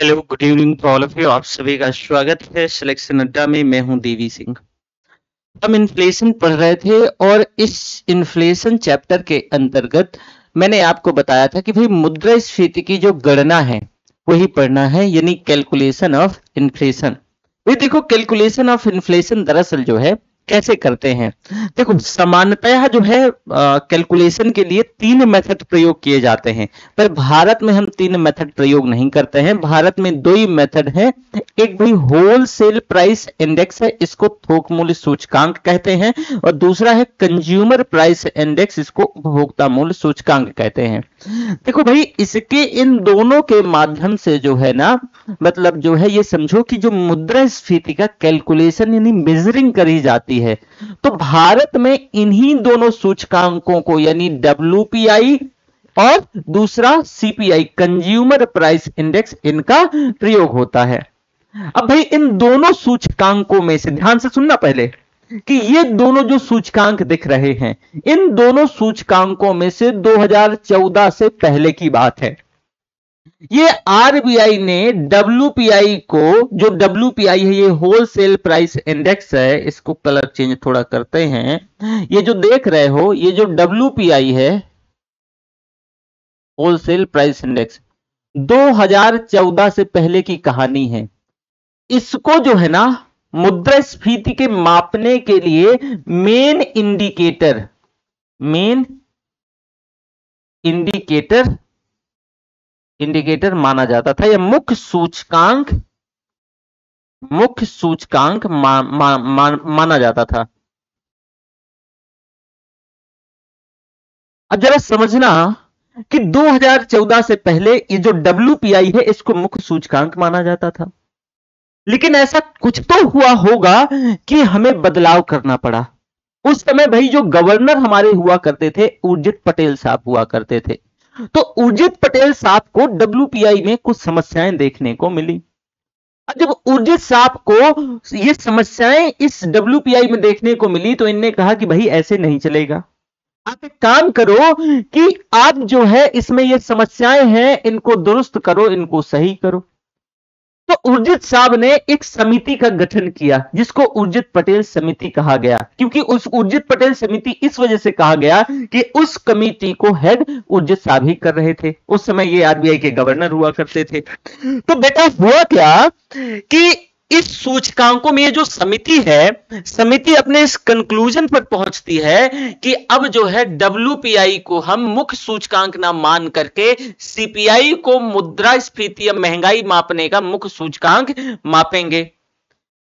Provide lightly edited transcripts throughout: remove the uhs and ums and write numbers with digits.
Hello, good evening to all of you. आप सभी का स्वागत है सिलेक्शन अड्डा में। मैं हूं देवी सिंह। हम इन्फ्लेशन पढ़ रहे थे और इस इन्फ्लेशन चैप्टर के अंतर्गत मैंने आपको बताया था कि भाई मुद्रास्फीति की जो गणना है वही पढ़ना है, यानी कैलकुलेशन ऑफ इन्फ्लेशन। ये देखो, कैलकुलेशन ऑफ इन्फ्लेशन दरअसल जो है कैसे करते हैं। देखो, सामान्यतः जो है कैलकुलेशन के लिए तीन मेथड प्रयोग किए जाते हैं, पर भारत में हम तीन मेथड प्रयोग नहीं करते हैं। भारत में दो ही मेथड है। एक भाई होलसेल प्राइस इंडेक्स है, इसको थोक मूल्य सूचकांक कहते हैं, और दूसरा है कंज्यूमर प्राइस इंडेक्स, इसको उपभोक्ता मूल्य सूचकांक कहते हैं। देखो भाई, इसके इन दोनों के माध्यम से जो है ना, मतलब जो है ये समझो कि जो मुद्रास्फीति का कैलकुलेशन यानी मेजरिंग करी जाती है, तो भारत में इन्हीं दोनों सूचकांकों को यानी डब्ल्यूपीआई और दूसरा सीपीआई कंज्यूमर प्राइस इंडेक्स, इनका प्रयोग होता है। अब भाई इन दोनों सूचकांकों में से ध्यान से सुनना पहले कि ये दोनों जो सूचकांक दिख रहे हैं, इन दोनों सूचकांकों में से 2014 से पहले की बात है। ये आरबीआई ने डब्ल्यूपीआई को, जो डब्ल्यूपीआई है ये होलसेल प्राइस इंडेक्स है, इसको कलर चेंज थोड़ा करते हैं। ये जो देख रहे हो, ये जो डब्ल्यूपीआई है होलसेल प्राइस इंडेक्स 2014 से पहले की कहानी है। इसको जो है ना मुद्रास्फीति के मापने के लिए मेन इंडिकेटर माना जाता था, या मुख्य सूचकांक माना जाता था। अब जरा समझना कि 2014 से पहले ये जो डब्ल्यूपीआई है इसको मुख्य सूचकांक माना जाता था, लेकिन ऐसा कुछ तो हुआ होगा कि हमें बदलाव करना पड़ा। उस समय भाई जो गवर्नर हमारे हुआ करते थे, उर्जित पटेल साहब हुआ करते थे। तो उर्जित पटेल साहब को डब्ल्यूपीआई में कुछ समस्याएं देखने को मिली। जब उर्जित साहब को ये समस्याएं इस डब्ल्यूपीआई में देखने को मिली, तो इनने कहा कि भाई ऐसे नहीं चलेगा, आप एक काम करो कि आप जो है इसमें ये समस्याएं हैं, इनको दुरुस्त करो, इनको सही करो। तो उर्जित साहब ने एक समिति का गठन किया, जिसको उर्जित पटेल समिति कहा गया, क्योंकि उस उर्जित पटेल समिति इस वजह से कहा गया कि उस कमेटी को हेड उर्जित साहब ही कर रहे थे। उस समय ये आरबीआई के गवर्नर हुआ करते थे। तो बेटा हुआ क्या कि इस सूचकांकों में ये जो समिति है, समिति अपने इस कंक्लूजन पर पहुंचती है कि अब जो है डब्ल्यूपीआई को हम मुख्य सूचकांक ना मान करके सीपीआई को मुद्रास्फीति या महंगाई मापने का मुख्य सूचकांक मापेंगे।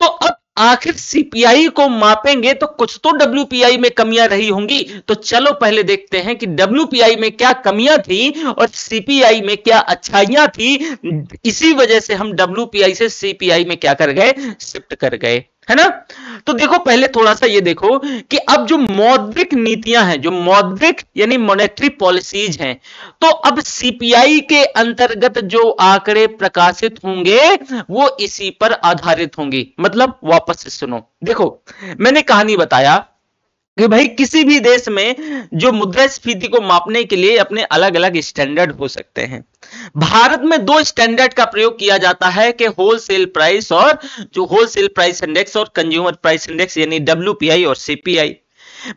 तो अब आखिर सीपीआई को मापेंगे तो कुछ तो डब्ल्यूपीआई में कमियां रही होंगी। तो चलो पहले देखते हैं कि डब्ल्यूपीआई में क्या कमियां थी और सीपीआई में क्या अच्छाइयां थी। इसी वजह से हम डब्ल्यूपीआई से सीपीआई में क्या कर गए, शिफ्ट कर गए, है ना। तो देखो पहले थोड़ा सा ये देखो कि अब जो मौद्रिक नीतियां हैं, जो मौद्रिक यानी मॉनेटरी पॉलिसीज हैं, तो अब सीपीआई के अंतर्गत जो आंकड़े प्रकाशित होंगे वो इसी पर आधारित होंगे। मतलब वापस से सुनो, देखो मैंने कहानी बताया कि भाई किसी भी देश में जो मुद्रास्फीति को मापने के लिए अपने अलग अलग स्टैंडर्ड हो सकते हैं। भारत में दो स्टैंडर्ड का प्रयोग किया जाता है कि होलसेल प्राइस और जो होलसेल प्राइस इंडेक्स और कंज्यूमर प्राइस इंडेक्स यानी डब्ल्यूपीआई और सीपीआई।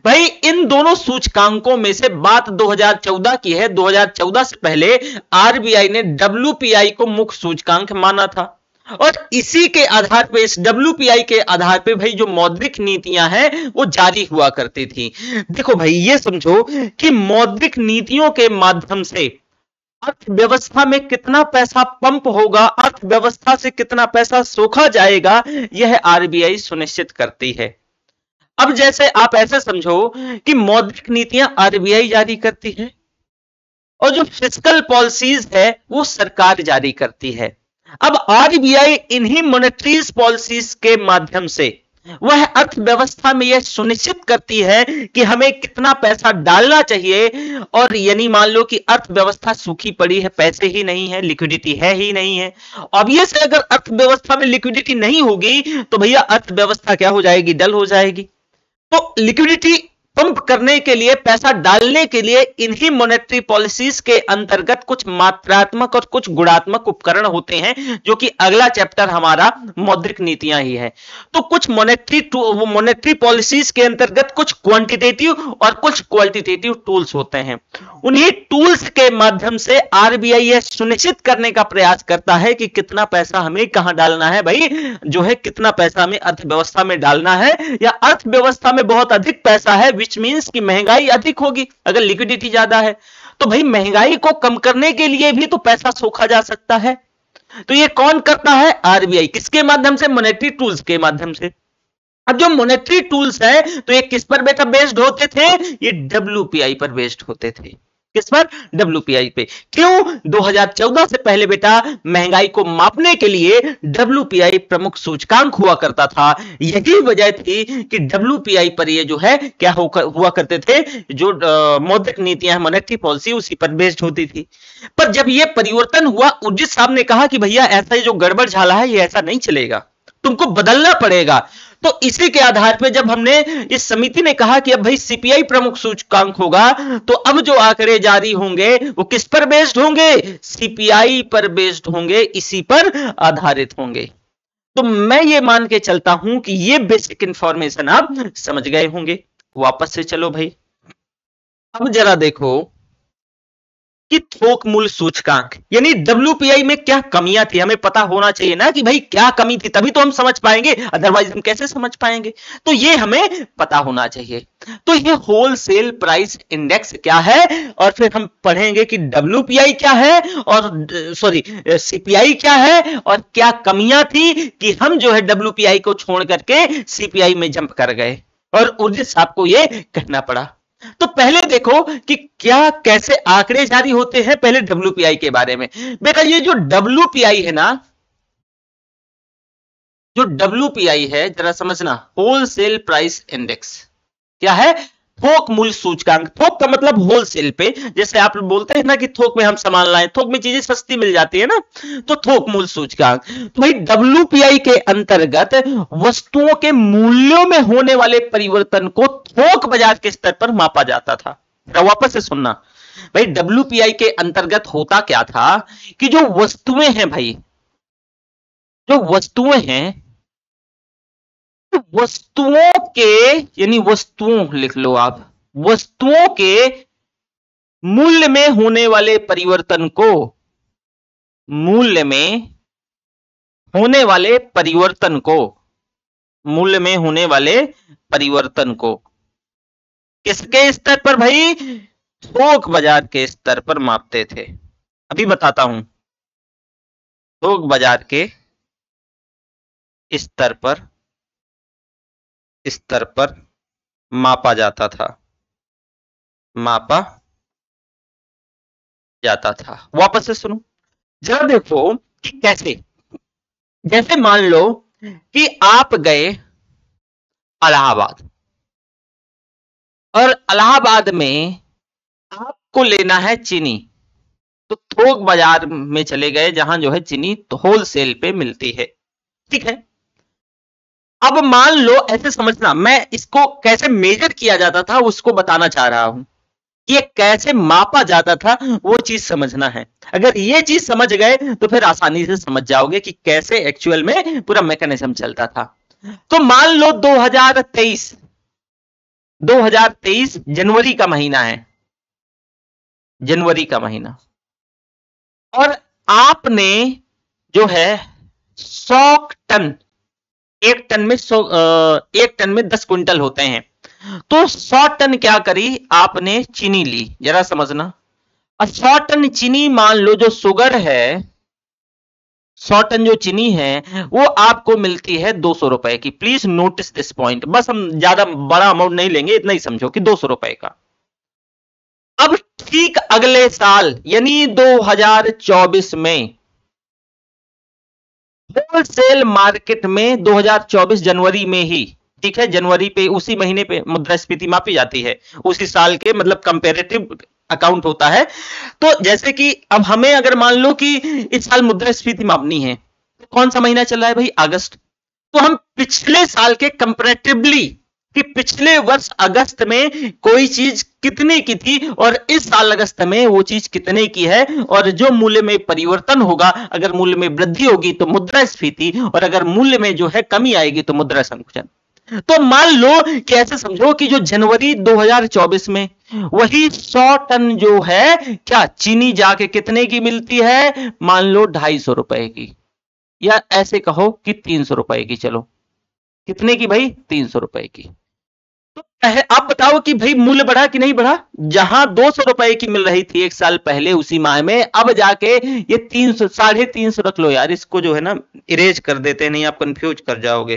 भाई इन दोनों सूचकांकों में से बात 2014 की है। 2014 से पहले आरबीआई ने डब्ल्यूपीआई को मुख्य सूचकांक माना था, और इसी के आधार पे, इस डब्ल्यूपीआई के आधार पे भाई जो मौद्रिक नीतियां हैं वो जारी हुआ करती थी। देखो भाई ये समझो कि मौद्रिक नीतियों के माध्यम से अर्थव्यवस्था में कितना पैसा पंप होगा, अर्थव्यवस्था से कितना पैसा सोखा जाएगा, यह आरबीआई सुनिश्चित करती है। अब जैसे आप ऐसे समझो कि मौद्रिक नीतियां आरबीआई जारी करती है और जो फिस्कल पॉलिसीज है वो सरकार जारी करती है। अब आरबीआई इन्हीं मॉनेटरी पॉलिसीज के माध्यम से वह अर्थव्यवस्था में यह सुनिश्चित करती है कि हमें कितना पैसा डालना चाहिए। और यानी मान लो कि अर्थव्यवस्था सूखी पड़ी है, पैसे ही नहीं है, लिक्विडिटी है ही नहीं है। अब ये से अगर अर्थव्यवस्था में लिक्विडिटी नहीं होगी तो भैया अर्थव्यवस्था क्या हो जाएगी, डल हो जाएगी। तो लिक्विडिटी पंप करने के लिए, पैसा डालने के लिए इन्हीं मॉनेटरी पॉलिसीज के अंतर्गत कुछ मात्रात्मक और कुछ गुणात्मक उपकरण होते हैं, जो कि अगला चैप्टर हमारा मौद्रिक नीतियां ही है। तो कुछ मॉनेटरी पॉलिसीज के अंतर्गत कुछ क्वांटिटेटिव और कुछ क्वालिटेटिव टूल्स होते हैं। उन्हीं टूल्स के माध्यम से आरबीआई यह सुनिश्चित करने का प्रयास करता है कि कितना पैसा हमें कहां डालना है भाई, जो है कितना पैसा हमें अर्थव्यवस्था में डालना है, या अर्थव्यवस्था में बहुत अधिक पैसा है, विच मींस कि महंगाई अधिक होगी अगर लिक्विडिटी ज्यादा है। तो भाई महंगाई को कम करने के लिए भी तो पैसा सोखा जा सकता है। तो ये कौन करता है? आरबीआई। किसके माध्यम से? मॉनेटरी टूल्स के माध्यम से। अब जो मॉनेटरी टूल्स है तो ये किस पर बेटा बेस्ड होते थे? ये डब्ल्यूपीआई पर बेस्ड होते थे। किस पर? डब्ल्यूपीआई पे। क्यों? 2014 से पहले बेटा महंगाई को मापने के लिए डब्ल्यूपीआई प्रमुख सूचकांक हुआ करता था। यही वजह थी कि डब्ल्यूपीआई पर ये जो है क्या हुआ करते थे, जो मौद्रिक नीतियां हैं, मॉनेटरी पॉलिसी, उसी पर बेस्ड होती थी। पर जब ये परिवर्तन हुआ, उर्जित साहब ने कहा कि भैया ऐसा जो गड़बड़ झाला है ये ऐसा नहीं चलेगा, तुमको बदलना पड़ेगा। तो इसी के आधार पे जब हमने इस समिति ने कहा कि अब भाई सीपीआई प्रमुख सूचकांक होगा, तो अब जो आंकड़े जारी होंगे वो किस पर बेस्ड होंगे? सीपीआई पर बेस्ड होंगे, इसी पर आधारित होंगे। तो मैं ये मान के चलता हूं कि ये बेसिक इंफॉर्मेशन आप समझ गए होंगे। वापस से चलो भाई, अब जरा देखो कि थोक मूल्य सूचकांक यानी डब्ल्यूपीआई में क्या कमियां थी। हमें पता होना चाहिए ना कि भाई क्या कमी थी, तभी तो हम समझ पाएंगे, अदरवाइज हम कैसे समझ पाएंगे। तो ये हमें पता होना चाहिए। तो ये होलसेल प्राइस इंडेक्स क्या है, और फिर हम पढ़ेंगे कि डब्ल्यूपीआई क्या है, और सीपीआई क्या है, और क्या कमियां थी कि हम जो है डब्ल्यूपीआई को छोड़ करके सीपीआई में जंप कर गए, और उर्जित साहब को ये कहना पड़ा। तो पहले देखो कि क्या कैसे आंकड़े जारी होते हैं, पहले डब्ल्यूपीआई के बारे में। बेटा ये जो डब्ल्यूपीआई है ना, जो डब्ल्यूपीआई है जरा समझना, होलसेल प्राइस इंडेक्स क्या है? थोक मूल्य सूचकांक। थोक का मतलब होलसेल पे, जैसे आप बोलते हैं ना कि थोक में हम सामान लाएं, थोक में चीजें सस्ती मिल जाती है ना, तो थोक मूल्य सूचकांक। तो भाई डब्ल्यूपीआई के अंतर्गत वस्तुओं के मूल्यों में होने वाले परिवर्तन को थोक बाजार के स्तर पर मापा जाता था। वापस से सुनना भाई, डब्ल्यूपीआई के अंतर्गत होता क्या था कि जो वस्तुएं हैं भाई, जो वस्तुएं हैं, वस्तुओं के यानी वस्तुओं लिख लो आप, वस्तुओं के मूल्य में होने वाले परिवर्तन को, मूल्य में होने वाले परिवर्तन को, मूल्य में होने वाले परिवर्तन को किसके स्तर पर भाई? थोक बाजार के स्तर पर मापते थे। अभी बताता हूं, थोक बाजार के स्तर पर मापा जाता था, मापा जाता था। वापस से सुनो जरा, देखो कि कैसे। जैसे मान लो कि आप गए इलाहाबाद, और इलाहाबाद में आपको लेना है चीनी, तो थोक बाजार में चले गए जहां जो है चीनी तो होलसेल पे मिलती है, ठीक है। अब मान लो, ऐसे समझना, मैं इसको कैसे मेजर किया जाता था उसको बताना चाह रहा हूं, कि ये कैसे मापा जाता था वो चीज समझना है। अगर ये चीज समझ गए तो फिर आसानी से समझ जाओगे कि कैसे एक्चुअल में पूरा मैकेनिज्म चलता था। तो मान लो 2023 जनवरी का महीना है, जनवरी का महीना, और आपने जो है 100 टन, एक टन में 10 क्विंटल होते हैं, तो 100 टन क्या करी आपने? चीनी ली। जरा समझना, और 100 टन चीनी मान लो जो शुगर है, 100 टन जो चीनी है वो आपको मिलती है 200 रुपए की। प्लीज नोटिस दिस पॉइंट, बस हम ज्यादा बड़ा अमाउंट नहीं लेंगे, इतना ही समझो कि 200 रुपए का। अब ठीक अगले साल यानी 2024 में होलसेल मार्केट में 2024 जनवरी में ही, ठीक है, जनवरी पे उसी महीने पे मुद्रास्फीति मापी जाती है, उसी साल के मतलब कंपेरेटिव अकाउंट होता है। तो जैसे कि अब हमें अगर मान लो कि इस साल मुद्रास्फीति मापनी है, तो कौन सा महीना चल रहा है भाई? अगस्त। तो हम पिछले साल के कंपेरेटिवली कि पिछले वर्ष अगस्त में कोई चीज कितने की थी और इस साल अगस्त में वो चीज कितने की है, और जो मूल्य में परिवर्तन होगा, अगर मूल्य में वृद्धि होगी तो मुद्रास्फीति, और अगर मूल्य में जो है कमी आएगी तो मुद्रा संकुचन। तो मान लो कि ऐसे समझो कि जो जनवरी 2024 में वही 100 टन जो है क्या चीनी जाके कितने की मिलती है, मान लो 250 रुपए की, या ऐसे कहो कि 300 रुपए की। चलो कितने की भाई, 300 रुपए की। तो आप बताओ कि भाई मूल्य बढ़ा कि नहीं बढ़ा? जहां 200 रुपए की मिल रही थी एक साल पहले उसी माह में, अब जाके ये 300, 350 रख लो यार, इसको जो है ना इरेज कर देते हैं, नहीं आप कंफ्यूज कर जाओगे।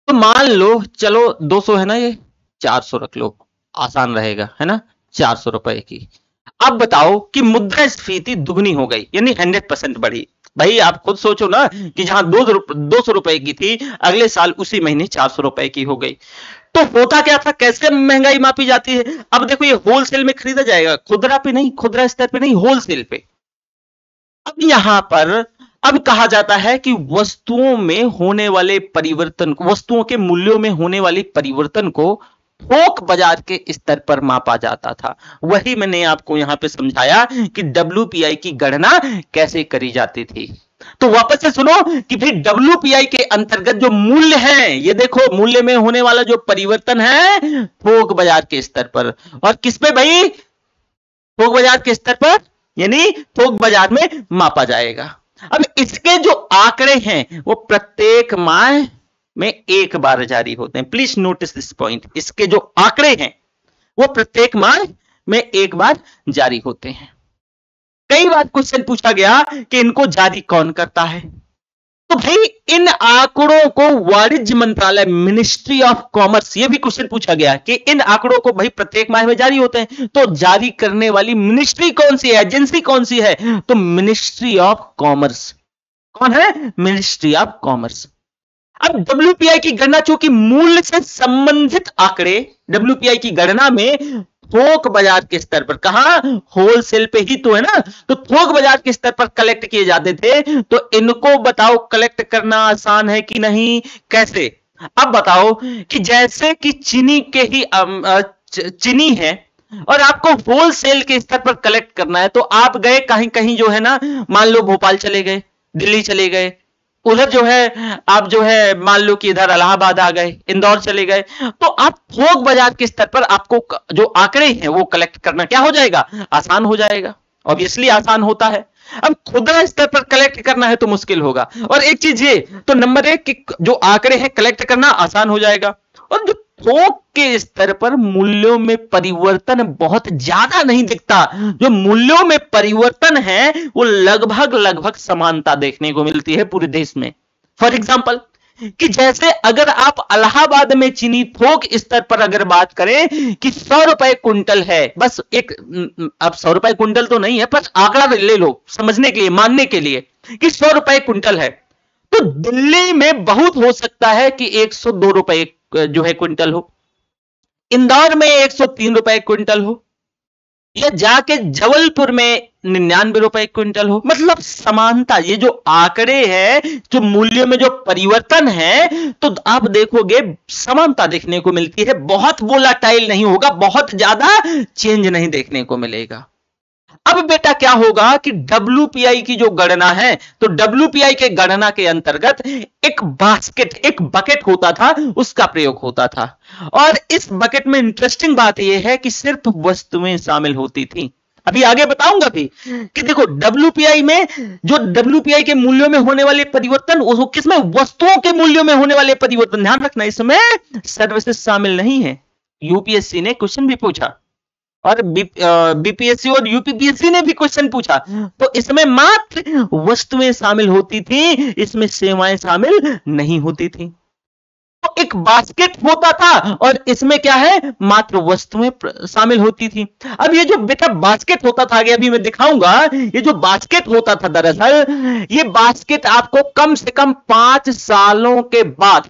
तो मान लो चलो 200 है ना, ये 400 रख लो, आसान रहेगा है ना, 400 रुपए की। अब बताओ कि मुद्रास्फीति दुगनी हो गई, यानी 100% बढ़ी। भाई आप खुद सोचो ना कि जहां 200 रुपए की थी, अगले साल उसी महीने 400 रुपए की हो गई। तो होता क्या था, कैसे महंगाई मापी जाती है? अब देखो ये होलसेल में खरीदा जाएगा, खुदरा पे नहीं, खुदरा स्तर पे नहीं, होलसेल पे। अब यहां पर अब कहा जाता है कि वस्तुओं में होने वाले परिवर्तन को, वस्तुओं के मूल्यों में होने वाले परिवर्तन को थोक बाजार के स्तर पर मापा जाता था। वही मैंने आपको यहां पे समझाया कि डब्ल्यूपीआई की गणना कैसे करी जाती थी। तो वापस से सुनो कि फिर डब्ल्यूपीआई के अंतर्गत जो मूल्य है, ये देखो मूल्य में होने वाला जो परिवर्तन है थोक बाजार के स्तर पर, और किस पे भाई, थोक बाजार के स्तर पर, यानी थोक बाजार में मापा जाएगा। अब इसके जो आंकड़े हैं वो प्रत्येक माह में एक बार जारी होते हैं। प्लीज नोटिस दिस पॉइंट, इसके जो आंकड़े हैं वो प्रत्येक माह में एक बार जारी होते हैं। कई बार क्वेश्चन पूछा गया कि इनको जारी कौन करता है, तो भाई इन आंकड़ों को वाणिज्य मंत्रालय, मिनिस्ट्री ऑफ कॉमर्स, ये भी क्वेश्चन पूछा गया कि इन आंकड़ों को भाई प्रत्येक माह में जारी होते हैं, तो जारी करने वाली मिनिस्ट्री कौन सी है, एजेंसी कौन सी है? तो मिनिस्ट्री ऑफ कॉमर्स। कौन है? Ministry of commerce. अब डब्ल्यूपीआई की गणना, चूंकि मूल्य से संबंधित आंकड़े डब्ल्यूपीआई की गणना में थोक बाजार के स्तर पर, कहां, होलसेल पे ही तो है ना, तो थोक बाजार के स्तर पर कलेक्ट किए जाते थे। तो इनको बताओ कलेक्ट करना आसान है कि नहीं, कैसे? अब बताओ कि जैसे कि चीनी के ही चीनी है और आपको होलसेल के स्तर पर कलेक्ट करना है, तो आप गए कहीं कहीं जो है ना, मान लो भोपाल चले गए, दिल्ली चले गए, उधर जो है आप जो है मान लो कि इधर इलाहाबाद आ गए, इंदौर चले गए, तो आप थोक बाजार के स्तर पर आपको जो आंकड़े हैं वो कलेक्ट करना क्या हो जाएगा, आसान हो जाएगा। ऑब्वियसली आसान होता है। अब खुदरा स्तर पर कलेक्ट करना है तो मुश्किल होगा। और एक चीज ये, तो नंबर एक कि जो आंकड़े हैं कलेक्ट करना आसान हो जाएगा, और जो थोक के स्तर पर मूल्यों में परिवर्तन बहुत ज्यादा नहीं दिखता, जो मूल्यों में परिवर्तन है वो लगभग लगभग समानता देखने को मिलती है पूरे देश में। फॉर एग्जाम्पल कि जैसे अगर आप इलाहाबाद में चीनी थोक स्तर पर अगर बात करें कि 100 रुपए कुंटल है, बस एक, अब 100 रुपए कुंटल तो नहीं है पर आंकड़ा ले लो समझने के लिए, मानने के लिए कि 100 रुपए कुंटल है, तो दिल्ली में बहुत हो सकता है कि 102 रुपए जो है क्विंटल हो, इंदौर में 103 रुपए क्विंटल हो, या जाके जबलपुर में 99 रुपए क्विंटल हो। मतलब समानता, ये जो आंकड़े हैं, जो मूल्य में जो परिवर्तन है, तो आप देखोगे समानता देखने को मिलती है, बहुत वोलाटाइल नहीं होगा, बहुत ज्यादा चेंज नहीं देखने को मिलेगा। अब बेटा क्या होगा कि डब्ल्यूपीआई की जो गणना है, तो डब्ल्यूपीआई के गणना के अंतर्गत एक बास्केट, एक बकेट होता था, उसका प्रयोग होता था। और इस बकेट में इंटरेस्टिंग बात यह है कि सिर्फ वस्तुएं शामिल होती थी। अभी आगे बताऊंगा भी कि देखो डब्ल्यूपीआई में, जो डब्ल्यूपीआई के मूल्यों में होने वाले परिवर्तन, वो किसमें, वस्तुओं के मूल्यों में होने वाले परिवर्तन। ध्यान रखना इसमें सर्विसेज शामिल नहीं है। यूपीएससी ने क्वेश्चन भी पूछा और बीपीएससी और यूपीपीएससी ने भी क्वेश्चन पूछा, तो इसमें मात्र वस्तुएं शामिल होती थी, इसमें सेवाएं शामिल नहीं होती थी। तो एक बास्केट होता था और इसमें क्या है, मात्र वस्तुएं शामिल होती थी। अब ये जो बेटा बास्केट होता था, आगे अभी मैं दिखाऊंगा, ये जो बास्केट होता था दरअसल ये बास्केट आपको कम से कम 5 सालों के बाद,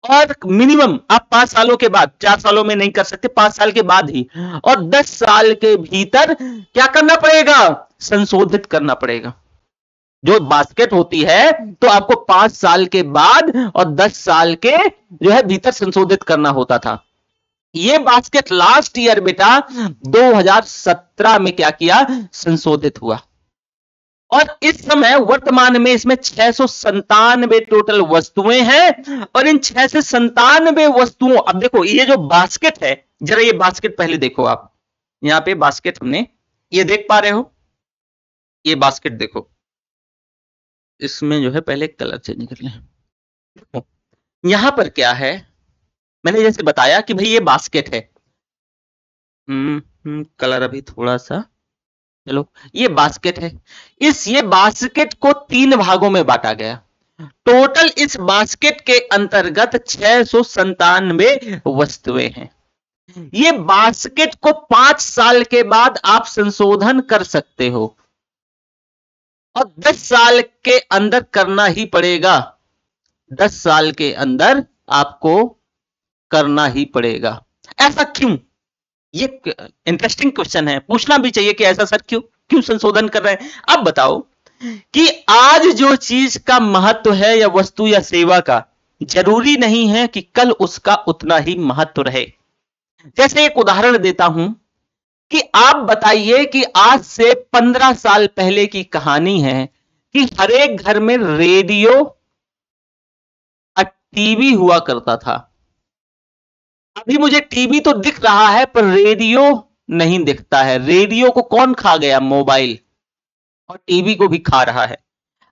और मिनिमम आप 5 सालों के बाद, 4 सालों में नहीं कर सकते, 5 साल के बाद ही, और 10 साल के भीतर क्या करना पड़ेगा, संशोधित करना पड़ेगा। जो बास्केट होती है तो आपको 5 साल के बाद और 10 साल के जो है भीतर संशोधित करना होता था। ये बास्केट लास्ट ईयर बेटा 2017 में क्या किया, संशोधित हुआ। और इस समय वर्तमान में इसमें 697 टोटल वस्तुएं हैं। और इन 697 वस्तुओं, अब देखो ये जो बास्केट है, जरा ये बास्केट पहले देखो आप, यहां पे बास्केट हमने ये देख पा रहे हो, ये बास्केट देखो, इसमें जो है पहले कलर चेंज कर लें। यहां पर क्या है, मैंने जैसे बताया कि भाई ये बास्केट है, कलर अभी थोड़ा सा, चलो ये बास्केट है। ये बास्केट को 3 भागों में बांटा गया। टोटल इस बास्केट के अंतर्गत 697 वस्तुएं हैं। ये बास्केट को 5 साल के बाद आप संशोधन कर सकते हो और 10 साल के अंदर करना ही पड़ेगा। 10 साल के अंदर आपको करना ही पड़ेगा। ऐसा क्यों? ये इंटरेस्टिंग क्वेश्चन है, पूछना भी चाहिए कि ऐसा सर क्यों संशोधन कर रहे हैं। अब बताओ कि आज जो चीज का महत्व है या वस्तु या सेवा का, जरूरी नहीं है कि कल उसका उतना ही महत्व रहे। जैसे एक उदाहरण देता हूं कि आप बताइए कि आज से 15 साल पहले की कहानी है कि हर एक घर में रेडियो और टीवी हुआ करता था। अभी मुझे टीवी तो दिख रहा है पर रेडियो नहीं दिखता है। रेडियो को कौन खा गया? मोबाइल। और टीवी को भी खा रहा है।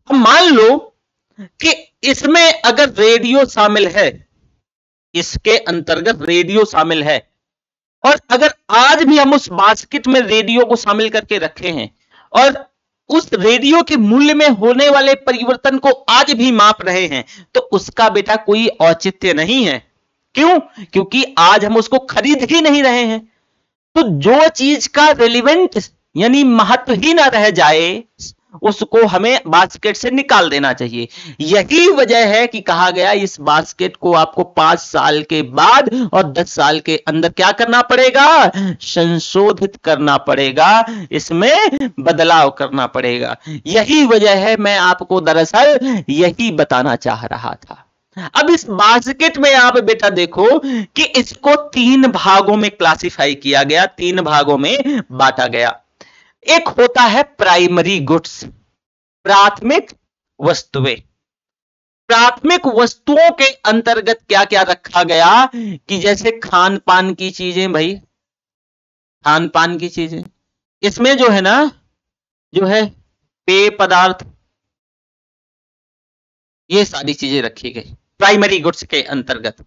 अब मान लो कि इसमें अगर रेडियो शामिल है, इसके अंतर्गत रेडियो शामिल है, और अगर आज भी हम उस बास्केट में रेडियो को शामिल करके रखे हैं और उस रेडियो के मूल्य में होने वाले परिवर्तन को आज भी माप रहे हैं, तो उसका बेटा कोई औचित्य नहीं है। क्यों? क्योंकि आज हम उसको खरीद ही नहीं रहे हैं। तो जो चीज का रेलिवेंट यानी महत्व ही ना रह जाए, उसको हमें बास्केट से निकाल देना चाहिए। यही वजह है कि कहा गया इस बास्केट को आपको 5 साल के बाद और 10 साल के अंदर क्या करना पड़ेगा? संशोधित करना पड़ेगा, इसमें बदलाव करना पड़ेगा। यही वजह है, मैं आपको दरअसल यही बताना चाह रहा था। अब इस बास्केट में आप बेटा देखो कि इसको 3 भागों में क्लासिफाई किया गया, 3 भागों में बांटा गया। एक होता है प्राइमरी गुड्स, प्राथमिक वस्तुएं। प्राथमिक वस्तुओं के अंतर्गत क्या क्या रखा गया कि जैसे खान पान की चीजें, भाई खान पान की चीजें, इसमें जो है ना, जो है पेय पदार्थ, ये सारी चीजें रखी गई प्राइमरी गुड्स के अंतर्गत।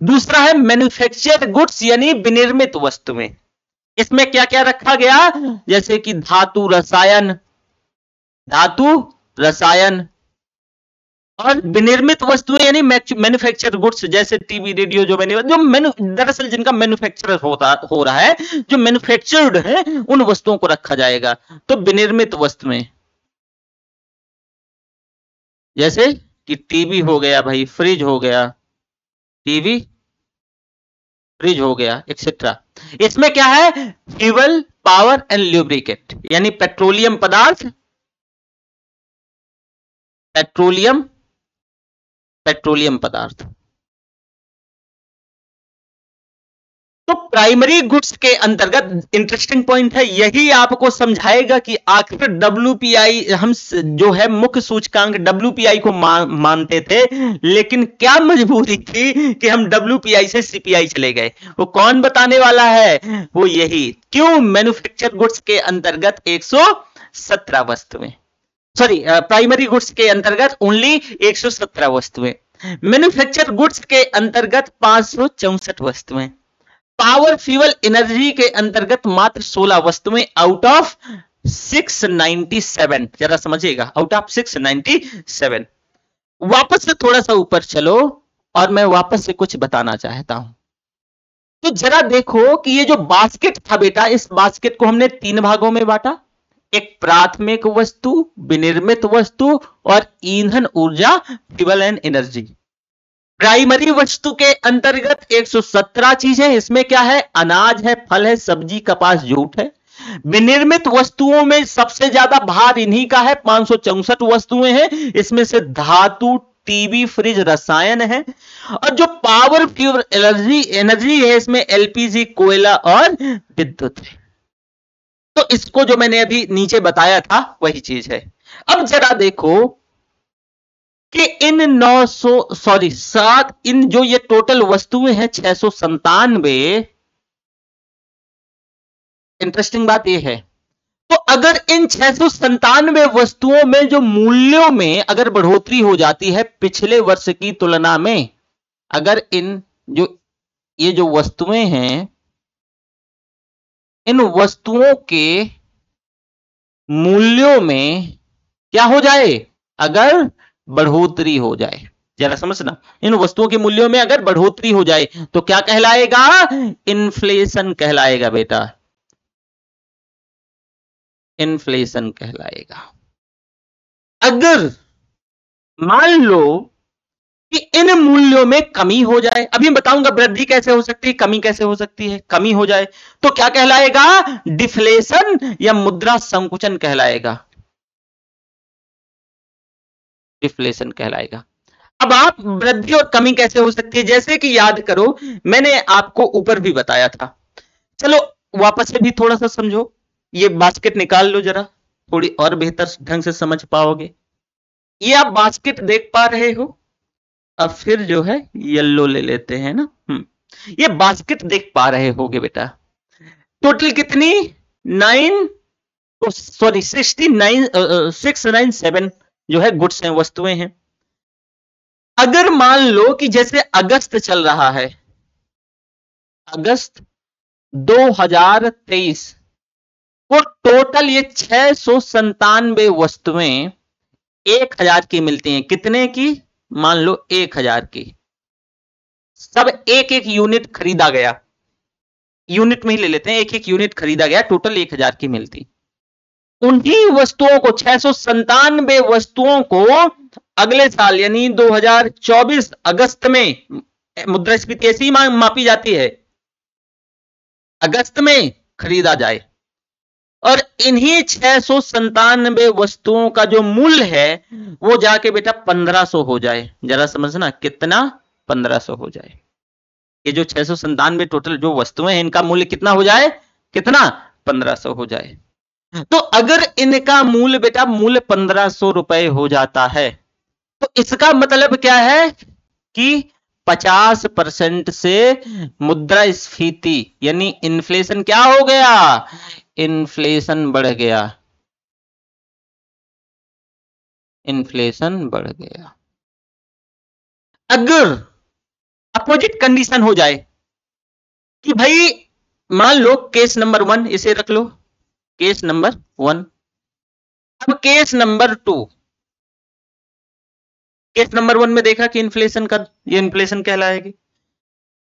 दूसरा है मैन्युफैक्चर्ड गुड्स यानी विनिर्मित वस्तुएं। इसमें क्या क्या रखा गया? जैसे कि धातु रसायन और विनिर्मित वस्तुएं यानी मैन्युफैक्चर्ड गुड्स, जैसे टीवी रेडियो, जो दरअसल जिनका मैन्युफैक्चर हो रहा है, जो मैन्युफैक्चर्ड है, उन वस्तुओं को रखा जाएगा। तो विनिर्मित वस्तुएं जैसे कि टीवी हो गया, भाई फ्रिज हो गया, टीवी फ्रिज हो गया, एक्सेट्रा। इसमें क्या है? फ्यूल, पावर एंड ल्यूब्रिकेट यानी पेट्रोलियम पदार्थ, पेट्रोलियम पदार्थ। तो प्राइमरी गुड्स के अंतर्गत इंटरेस्टिंग पॉइंट है, यही आपको समझाएगा कि आखिर डब्ल्यूपीआई, हम जो है मुख्य सूचकांक डब्ल्यूपीआई को मानते थे, लेकिन क्या मजबूरी थी कि हम डब्ल्यूपीआई से सीपीआई चले गए। वो कौन बताने वाला है? वो यही। क्यों? मैन्युफैक्चर गुड्स के अंतर्गत 117 वस्तुएं, सॉरी प्राइमरी गुड्स के अंतर्गत ओनली 117 वस्तुएं, मैन्युफैक्चर गुड्स के अंतर्गत 564 वस्तुएं, पावर फ्यूल एनर्जी के अंतर्गत मात्र 16 वस्तुएं आउट ऑफ 697। जरा समझिएगा, आउट ऑफ 697। वापस से थोड़ा सा ऊपर चलो और मैं वापस से कुछ बताना चाहता हूं। तो जरा देखो कि ये जो बास्केट था बेटा, इस बास्केट को हमने 3 भागों में बांटा। एक प्राथमिक वस्तु, विनिर्मित वस्तु और ईंधन ऊर्जा, फ्यूल एंड एनर्जी। प्राइमरी वस्तु के अंतर्गत 117 चीजें। इसमें क्या है? अनाज है, फल है, सब्जी, कपास, जूट है। विनिर्मित वस्तुओं में सबसे ज्यादा भार इन्हीं का है, 564 वस्तुएं हैं। इसमें से धातु, टीवी, फ्रिज, रसायन है। और जो पावर प्योर एनर्जी एनर्जी है, इसमें एलपीजी, कोयला और विद्युत है। तो इसको जो मैंने अभी नीचे बताया था वही चीज है। अब जरा देखो कि इन 7 इन जो ये टोटल वस्तुएं हैं 697। इंटरेस्टिंग बात ये है, तो अगर इन 697 वस्तुओं में जो मूल्यों में अगर बढ़ोतरी हो जाती है पिछले वर्ष की तुलना में, अगर इन जो ये जो वस्तुएं हैं, इन वस्तुओं के मूल्यों में क्या हो जाए, अगर बढ़ोतरी हो जाए, जरा समझना, इन वस्तुओं के मूल्यों में अगर बढ़ोतरी हो जाए तो क्या कहलाएगा, इन्फ्लेशन कहलाएगा बेटा, इन्फ्लेशन कहलाएगा। अगर मान लो कि इन मूल्यों में कमी हो जाए, अभी बताऊंगा वृद्धि कैसे हो सकती है, कमी कैसे हो सकती है, कमी हो जाए तो क्या कहलाएगा, डिफ्लेशन या मुद्रा संकुचन कहलाएगा, डिफ्लेशन कहलाएगा। अब आप वृद्धि और कमी कैसे हो सकती है, जैसे कि याद करो मैंने आपको ऊपर भी बताया था, चलो वापस से भी थोड़ा सा समझो, ये बास्केट निकाल लो जरा, थोड़ी और बेहतर ढंग से समझ पाओगे। ये आप बास्केट देख पा रहे हो, अब फिर जो है येलो ले लेते हैं ना, ये बास्केट देख पा रहे होगे बेटा, टोटल कितनी 697 जो है गुड्स हैं, वस्तुएं हैं। अगर मान लो कि जैसे अगस्त चल रहा है, अगस्त 2023, वो टोटल ये 697 वस्तुएं 1000 की मिलती हैं, कितने की, मान लो 1000 की, सब एक एक यूनिट खरीदा गया, यूनिट में ही ले लेते हैं, एक एक यूनिट खरीदा गया, टोटल 1000 की मिलती। उन्हीं वस्तुओं को 697 वस्तुओं को अगले साल यानी 2024 अगस्त में, मुद्रास्फीति ऐसी मापी जाती है, अगस्त में खरीदा जाए, और इन्हीं 697 वस्तुओं का जो मूल्य है वो जाके बेटा 1500 हो जाए, जरा समझना कितना, 1500 हो जाए। ये जो 697 टोटल जो वस्तुएं हैं इनका मूल्य कितना हो जाए, कितना, 1500 हो जाए। तो अगर इनका मूल्य बेटा मूल्य 1500 रुपए हो जाता है तो इसका मतलब क्या है कि 50% से मुद्रास्फीति यानी इन्फ्लेशन क्या हो गया, इन्फ्लेशन बढ़ गया, इन्फ्लेशन बढ़ गया। अगर अपोजिट कंडीशन हो जाए कि भाई मान लो केस नंबर 1 इसे रख लो, केस नंबर 1, अब केस नंबर 2, केस नंबर 1 में देखा कि इन्फ्लेशन का, ये इन्फ्लेशन कहलाएगी।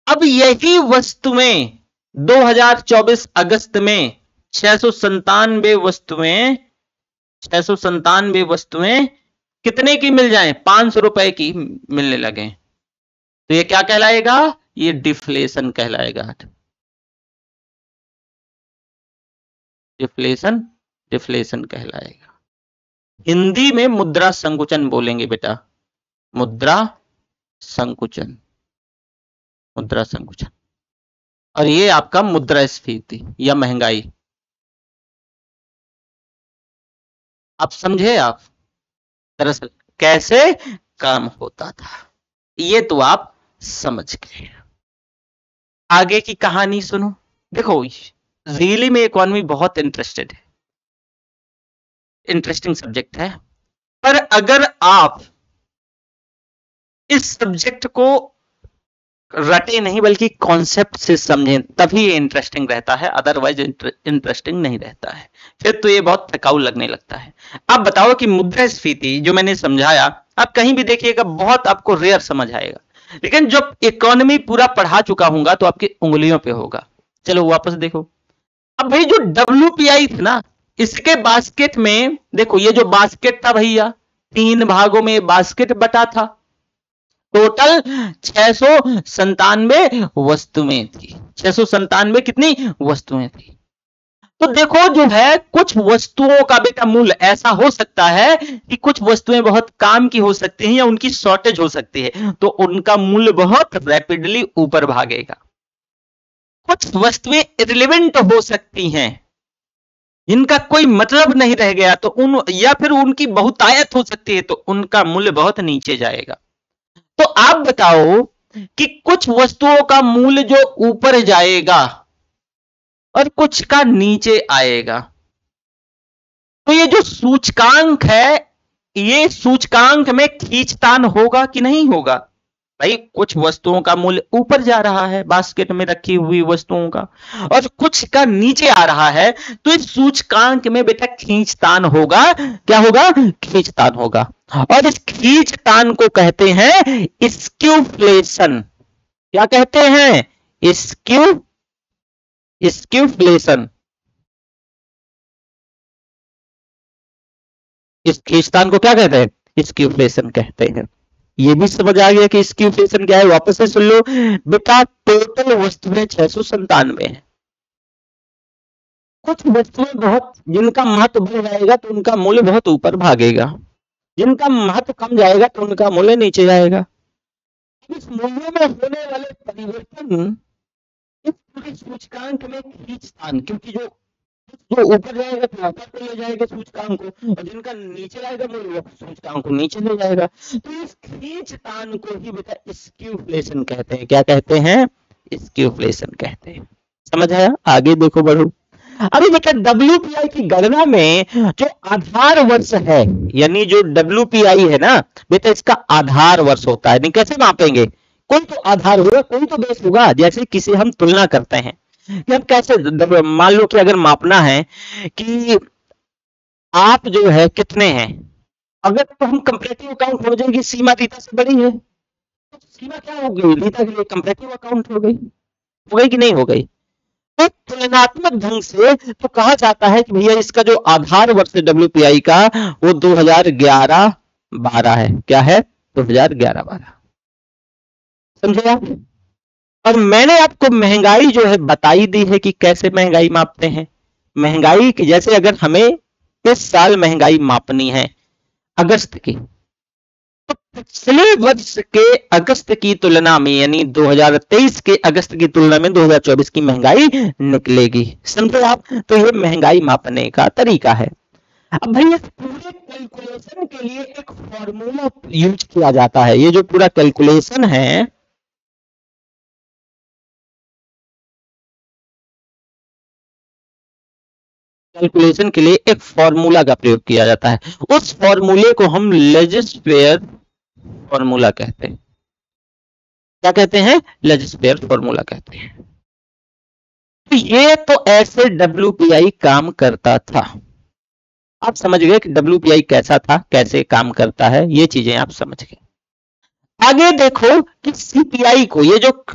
अब यही वस्तुएं 2024 अगस्त में 697 वस्तुएं कितने की मिल जाएं, 500 रुपए की मिलने लगे, तो ये क्या कहलाएगा, ये डिफ्लेशन कहलाएगा, डिफ्लेशन, डिफ्लेशन कहलाएगा। हिंदी में मुद्रा संकुचन बोलेंगे बेटा, मुद्रा संकुचन, मुद्रा संकुचन। और ये आपका मुद्रास्फीति या महंगाई, आप समझे, आप दरअसल कैसे काम होता था, ये तो आप समझ गए। आगे की कहानी सुनो, देखो रियली में इकोनॉमी बहुत इंटरेस्टेड है, इंटरेस्टिंग सब्जेक्ट है, पर अगर आप इस सब्जेक्ट को रटे नहीं बल्कि कॉन्सेप्ट से समझें तभी ये इंटरेस्टिंग रहता है, अदरवाइज इंटरेस्टिंग नहीं रहता है, फिर तो ये बहुत थकाऊ लगने लगता है। आप बताओ कि मुद्रास्फीति जो मैंने समझाया आप कहीं भी देखिएगा बहुत आपको रेयर समझ आएगा, लेकिन जब इकोनॉमी पूरा पढ़ा चुका हूंगा तो आपकी उंगलियों पे होगा। चलो वापस देखो, अब भाई जो WPI था ना, इसके बास्केट में देखो, ये जो बास्केट था भैया 3 भागों में बास्केट बटा था, टोटल 697 वस्तुएं थी, 697 कितनी वस्तुएं थी। तो देखो जो है कुछ वस्तुओं का बेटा मूल्य ऐसा हो सकता है कि कुछ वस्तुएं बहुत काम की हो सकती हैं या उनकी शॉर्टेज हो सकती है, तो उनका मूल्य बहुत रैपिडली ऊपर भागेगा। कुछ वस्तुएं इररिलेवेंट हो सकती हैं, जिनका कोई मतलब नहीं रह गया, तो उन या फिर उनकी बहुतायत हो सकती है, तो उनका मूल्य बहुत नीचे जाएगा। तो आप बताओ कि कुछ वस्तुओं का मूल्य जो ऊपर जाएगा और कुछ का नीचे आएगा, तो ये जो सूचकांक है, ये सूचकांक में खींचतान होगा कि नहीं होगा? भाई कुछ वस्तुओं का मूल्य ऊपर जा रहा है बास्केट में रखी हुई वस्तुओं का, और कुछ का नीचे आ रहा है, तो इस सूचकांक में बेटा खींचतान होगा। क्या होगा? खींचतान होगा। और इस खींचतान को कहते हैं स्क्यूफ्लेशन। क्या कहते हैं? स्क्यूफ्लेशन। इस खींचतान को क्या कहते हैं? स्क्यूफ्लेशन कहते हैं। ये भी समझ आ गया कि स्क्यूफ्लेशन क्या है? वापस से सुन लो बेटा। टोटल वस्तुएं 697 है। कुछ वस्तुएं बहुत जिनका महत्व बढ़ जाएगा तो उनका मूल्य बहुत ऊपर भागेगा, जिनका महत्व कम जाएगा तो उनका मूल्य नीचे जाएगा। इस मूल्यों में होने वाले परिवर्तन इस पूरे सूचकांक में खींचतान, क्योंकि जो जो ऊपर जाएगा तो ऊपर को ले जाएगा सूचकांक को, और जिनका नीचे जाएगा मूल्य सूचकांक को नीचे ले जाएगा। तो इस खींचतान को ही बेटा स्क्यूफ्लेशन कहते हैं। क्या कहते हैं? स्क्यूफ्लेशन कहते हैं। समझ आया? आगे देखो बढ़ो। अभी बेटा WPI की गणना में जो आधार वर्ष है, यानी जो WPI है ना बेटा, इसका आधार वर्ष होता है। नहीं कैसे मापेंगे? कोई तो आधार होगा, कोई तो बेस होगा। जैसे किसी हम तुलना करते हैं कि हम कैसे, मान लो कि अगर मापना है कि आप जो है कितने हैं, अगर तो हम कंपैरेटिव अकाउंट हो जाएगी, सीमा रीता से बड़ी है, तो सीमा क्या हो गई? रीता के लिए कंपैरेटिव अकाउंट हो गई कि नहीं हो गई? तो तुलनात्मक ढंग से तो कहा जाता है कि भैया इसका जो आधार वर्ष है WPI का वो 2011-12 है। क्या है? 2011-12। समझे आप? और मैंने आपको महंगाई जो है बताई दी है कि कैसे महंगाई मापते हैं। महंगाई की जैसे अगर हमें इस साल महंगाई मापनी है अगस्त की, तो पिछले वर्ष के अगस्त की तुलना में, यानी 2023 के अगस्त की तुलना में 2024 की महंगाई निकलेगी। समझे आप? तो ये महंगाई मापने का तरीका है। अब भाई इस पूरे कैलकुलेशन के लिए एक फॉर्मूला यूज किया जाता है। ये जो पूरा कैलकुलेशन है, कैलकुलेशन के लिए एक फॉर्मूला का प्रयोग किया जाता है। उस फॉर्मूले को हम लेजिस्फेयर फॉर्मूला कहते हैं। क्या कहते हैं? लेजिस्फेयर फॉर्मूला कहते हैं। तो ये तो ऐसे WPI काम करता था। आप समझ गए कि WPI कैसा था, कैसे काम करता है, ये चीजें आप समझ गए। आगे देखो कि CPI को, ये जो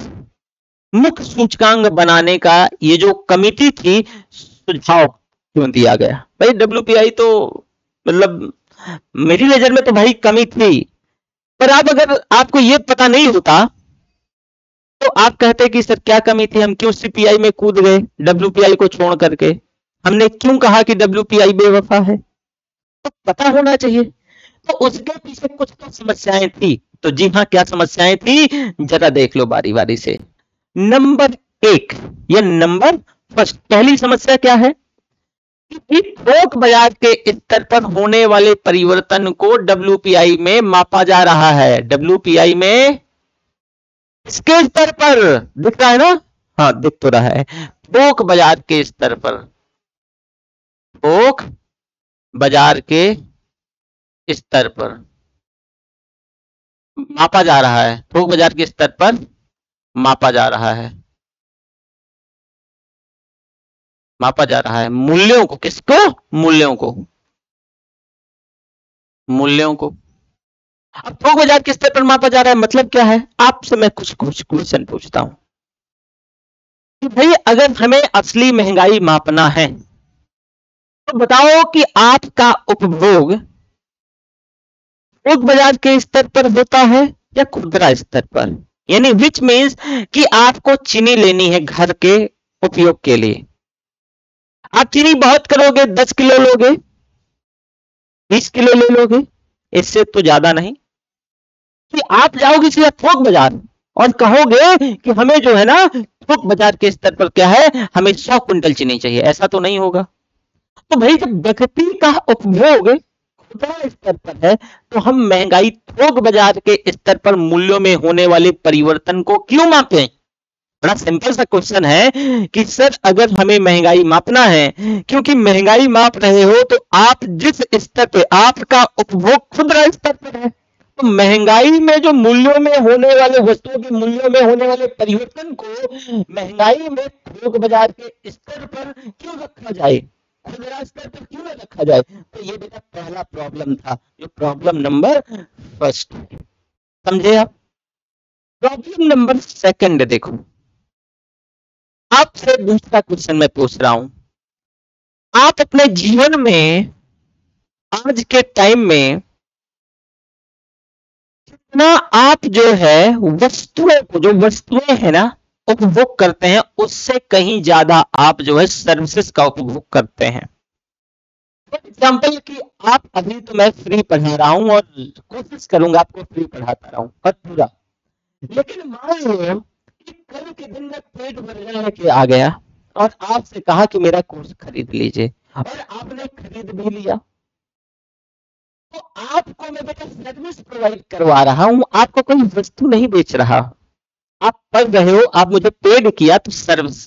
मुख्य सूचकांक बनाने का ये जो कमिटी थी, सुझाव क्यों दिया गया? भाई WPI तो मतलब मेरी नजर में तो भाई कमी थी, पर आप अगर आपको ये पता नहीं होता तो आप कहते कि सर क्या कमी थी, हम क्यों CPI में कूद गए WPI को छोड़ करके, हमने क्यों कहा कि WPI बेवफा है? तो पता होना चाहिए। तो उसके पीछे कुछ तो समस्याएं थी। तो जी हाँ, क्या समस्याएं थी जरा देख लो बारी बारी से। नंबर 1 या नंबर फर्स्ट, पहली समस्या क्या है कि थोक बाजार के स्तर पर होने वाले परिवर्तन को WPI में मापा जा रहा है। WPI में इसके स्तर पर दिख रहा है ना? हाँ दिख तो रहा है। थोक बाजार के स्तर पर, थोक बाजार के स्तर पर मापा जा रहा है। थोक बाजार के स्तर पर मापा जा रहा है, मापा जा रहा है मूल्यों को। किसको? मूल्यों को, मूल्यों को। अब थोक बाजार के स्तर पर मापा जा रहा है मतलब क्या है? आपसे मैं कुछ क्वेश्चन पूछता हूं कि भाई अगर हमें असली महंगाई मापना है तो बताओ कि आपका उपभोग थोक बाजार के स्तर पर होता है या खुदरा स्तर पर? यानी विच मीन्स कि आपको चीनी लेनी है घर के उपयोग के लिए, आप चीनी बहुत करोगे, 10 किलो लोगे, 20 किलो ले लोगे, इससे तो ज्यादा नहीं। कि आप जाओगे सीधा थोक बाजार और कहोगे कि हमें जो है ना थोक बाजार के स्तर पर क्या है, हमें 100 क्विंटल चीनी चाहिए, ऐसा तो नहीं होगा। तो भाई जब व्यक्ति का उपभोग खुदरा स्तर पर है तो हम महंगाई थोक बाजार के स्तर पर मूल्यों में होने वाले परिवर्तन को क्यों मापें? बड़ा सिंपल सा क्वेश्चन है कि सर अगर हमें महंगाई मापना है, क्योंकि महंगाई माप रहे हो तो आप जिस स्तर पे आपका उपभोग खुदरा स्तर पर है, तो महंगाई में जो मूल्यों में होने वाले वस्तुओं के मूल्यों में होने वाले परिवर्तन को महंगाई में थोक बाजार के स्तर पर क्यों रखा जाए, खुदरा स्तर पर क्यों न रखा जाए? तो ये बेटा पहला प्रॉब्लम था, जो प्रॉब्लम नंबर फर्स्ट। समझे आप? प्रॉब्लम नंबर सेकंड देखो, आपसे दूसरा क्वेश्चन मैं पूछ रहा हूं, आप अपने जीवन में आज के टाइम में कितना आप जो है वस्तुओं को, जो वस्तुएं है ना उपभोग करते हैं, उससे कहीं ज्यादा आप जो है सर्विसेज का उपभोग करते हैं। फॉर एग्जाम्पल कि आप अभी तो मैं फ्री पढ़ा रहा हूं और कोशिश करूंगा आपको फ्री पढ़ाता रहूं और पूरा, लेकिन मान लो कि कल के दिन में पेट भर लेके आ गया और आपसे कहा कि मेरा कोर्स खरीद लीजिए, और आपने खरीद भी लिया, तो आपको मैं बेटा सर्विस प्रोवाइड करवा रहा हूं, आपको कोई वस्तु नहीं बेच रहा। आप पढ़ रहे हो, आप मुझे पेड किया तो सर्विस।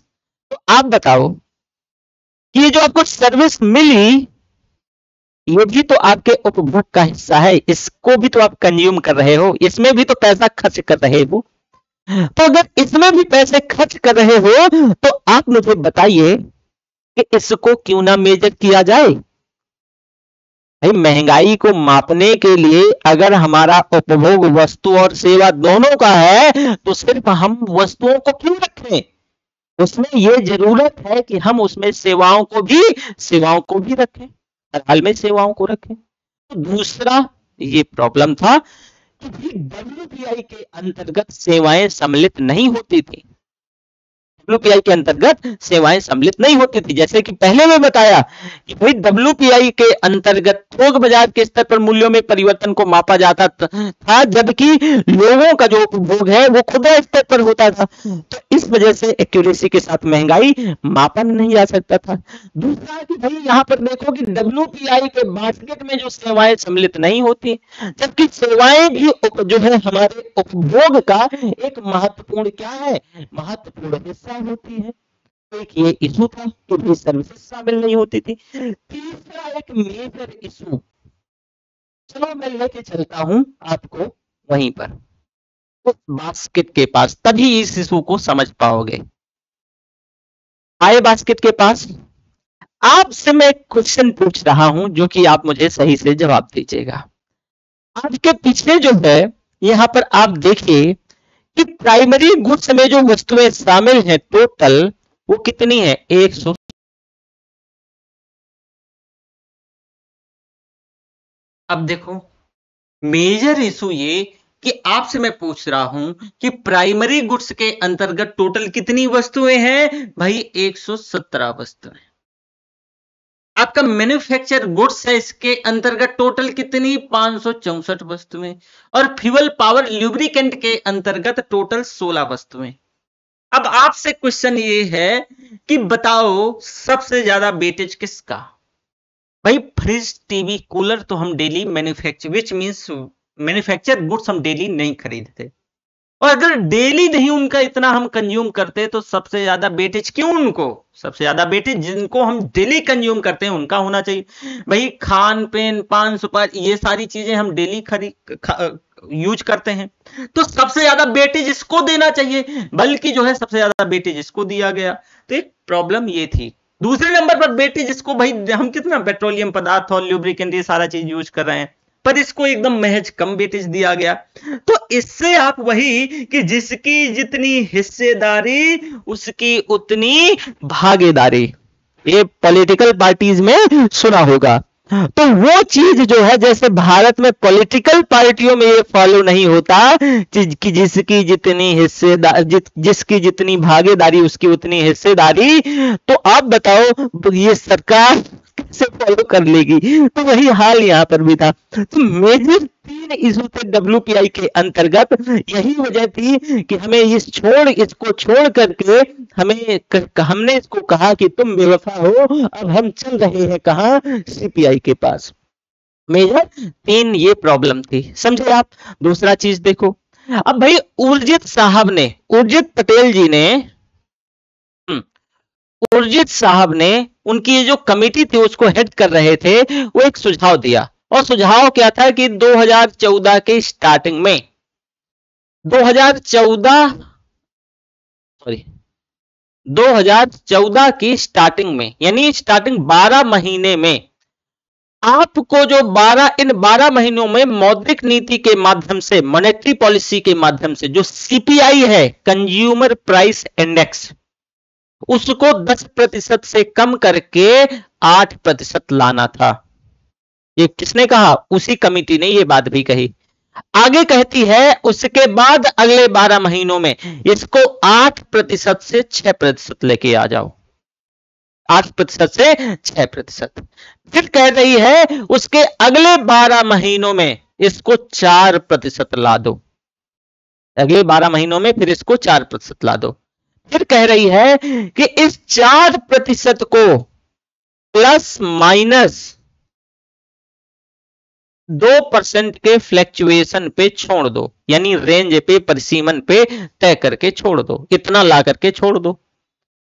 तो आप बताओ कि ये जो आपको सर्विस मिली, ये भी तो आपके उपभोग का हिस्सा है, इसको भी तो आप कंज्यूम कर रहे हो, इसमें भी तो पैसा खर्च कर रहे हो। तो अगर इसमें भी पैसे खर्च कर रहे हो तो आप मुझे बताइए कि इसको क्यों ना मेजर किया जाए? भाई महंगाई को मापने के लिए अगर हमारा उपभोग वस्तु और सेवा दोनों का है तो सिर्फ हम वस्तुओं को क्यों रखें? उसमें यह जरूरत है कि हम उसमें सेवाओं को भी रखें, हर हाल में सेवाओं को रखें। तो दूसरा ये प्रॉब्लम था कि डब्ल्यूपीआई के अंतर्गत सेवाएं सम्मिलित नहीं होती थी, डब्ल्यूपीआई के अंतर्गत सेवाएं सम्मिलित नहीं होती थी। जैसे कि पहले मैं बताया कि भाई डब्ल्यूपीआई के अंतर्गत थोक बाजार के स्तर पर मूल्यों में परिवर्तन को मापा जाता था, जबकि लोगों का जो उपभोग है वो खुदरा स्तर पर होता था, तो इस वजह से एक्यूरेसी के साथ महंगाई मापा नहीं जा सकता था। दूसरा कि भाई यहाँ पर देखो कि डब्ल्यूपीआई के बास्केट में जो सेवाएं सम्मिलित नहीं होती, जबकि सेवाएं भी जो है हमारे उपभोग का एक महत्वपूर्ण क्या है, महत्वपूर्ण हिस्सा होती है। तो एक ये इशू था कि भी सर्विसेज शामिल नहीं होती थी। तीसरा एक मेजर इशू, चलो मैं लेके चलता हूं आपको वहीं पर उस बास्केट के पास, तभी इस इशू को समझ पाओगे। आए बास्केट के पास, आपसे मैं क्वेश्चन पूछ रहा हूं जो कि आप मुझे सही से जवाब दीजिएगा। आपके पीछे जो है यहां पर आप देखिए कि प्राइमरी गुड्स में जो वस्तुएं शामिल हैं टोटल वो कितनी है, 100। अब देखो मेजर इशू ये कि आपसे मैं पूछ रहा हूं कि प्राइमरी गुड्स के अंतर्गत टोटल कितनी वस्तुएं हैं? भाई 117 वस्तुएं। आपका मैन्युफैक्चर गुड्स है, इसके अंतर्गत टोटल कितनी, 564 वस्तुएं। और फ्यूल पावर ल्यूब्रिकेंट के अंतर्गत टोटल 16 वस्तुएं। अब आपसे क्वेश्चन ये है कि बताओ सबसे ज्यादा वेटेज किसका? भाई फ्रिज टीवी कूलर तो हम daily manufacture, which means manufacture goods हम डेली नहीं खरीदते, और अगर डेली नहीं उनका इतना हम कंज्यूम करते तो सबसे ज्यादा वेटेज क्यों उनको, सबसे ज्यादा वेटेज जिनको हम डेली कंज्यूम करते हैं उनका होना चाहिए। भाई खान पेन पान सुपारी ये सारी चीजें हम डेली यूज करते हैं, तो सबसे ज्यादा वेटेज इसको देना चाहिए, बल्कि जो है सबसे ज्यादा वेटेज इसको दिया गया। तो एक प्रॉब्लम ये थी। दूसरे नंबर पर वेटेज इसको, भाई हम कितना पेट्रोलियम पदार्थ और ल्यूब्रिकेंट ये सारा चीज यूज कर रहे हैं, पर इसको एकदम महज कम वेटेज दिया गया। तो इससे आप वही कि जिसकी जितनी हिस्सेदारी उसकी उतनी भागीदारी, ये पॉलिटिकल पार्टीज में सुना होगा। तो वो चीज जो है, जैसे भारत में पॉलिटिकल पार्टियों में ये फॉलो नहीं होता कि जिसकी जितनी हिस्सेदार जिसकी जितनी भागीदारी उसकी उतनी हिस्सेदारी, तो आप बताओ ये सरकार कैसे फॉलो कर लेगी। तो वही हाल यहाँ पर भी था। तो मेजर 3 इशू थे WPI के अंतर्गत। यही वजह थी कि हमें इसको छोड़ करके हमने इसको कहा कि तुम बेवफा हो, अब हम चल रहे हैं कहाँ, CPI के पास। मेजर 3 ये प्रॉब्लम थी, समझे आप। दूसरा चीज देखो, अब भाई उर्जित पटेल जी ने उर्जित साहब ने उनकी जो कमेटी थी उसको हेड कर रहे थे, वो एक सुझाव दिया। और सुझाव क्या था कि 2014 के स्टार्टिंग में 2014 की स्टार्टिंग में, यानी स्टार्टिंग 12 महीने में, आपको जो इन 12 महीनों में मौद्रिक नीति के माध्यम से, मॉनेटरी पॉलिसी के माध्यम से जो CPI है, कंज्यूमर प्राइस इंडेक्स, उसको 10% से कम करके 8% लाना था। ये किसने कहा? उसी कमिटी ने ये बात भी कही। आगे कहती है उसके बाद अगले 12 महीनों में इसको 8% से 6% लेके आ जाओ, 8% से 6%। फिर कह रही है उसके अगले 12 महीनों में इसको 4% ला दो, अगले 12 महीनों में फिर इसको 4% ला दो। फिर कह रही है कि इस 4% को प्लस माइनस 2% के फ्लैक्चुएशन पे छोड़ दो, यानी रेंज पे, परिसीमन पे तय करके छोड़ दो, इतना ला करके छोड़ दो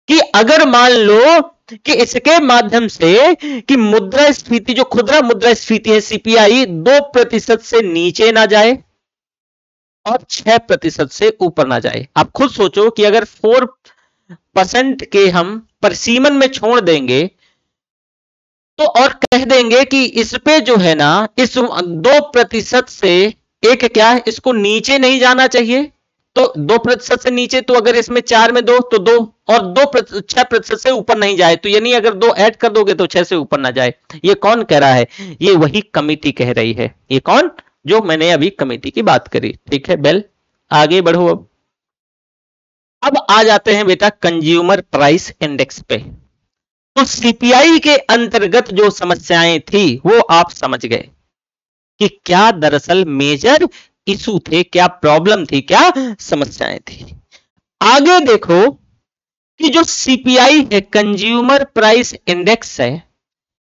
कि अगर मान लो कि इसके माध्यम से कि मुद्रास्फीति, जो खुदरा मुद्रास्फीति है CPI, 2% से नीचे ना जाए और 6% से ऊपर ना जाए। आप खुद सोचो कि अगर 4% के हम परिसीमन में छोड़ देंगे तो, और कह देंगे कि इस पे जो है ना, इस 2% से एक क्या है, इसको नीचे नहीं जाना चाहिए, तो 2% से नीचे, तो अगर इसमें 4 में 2 तो 2, और 6% से ऊपर नहीं जाए, तो यानी अगर 2 ऐड कर दोगे तो 6 से ऊपर ना जाए। ये कौन कह रहा है? ये वही कमिटी कह रही है। ये कौन? जो मैंने अभी कमेटी की बात करी। ठीक है बेल, आगे बढ़ो। अब आ जाते हैं बेटा कंज्यूमर प्राइस इंडेक्स पे। तो CPI के अंतर्गत जो समस्याएं थी वो आप समझ गए कि क्या दरअसल मेजर इशू थे, क्या प्रॉब्लम थी, क्या समस्याएं थी। आगे देखो कि जो CPI है, कंज्यूमर प्राइस इंडेक्स है,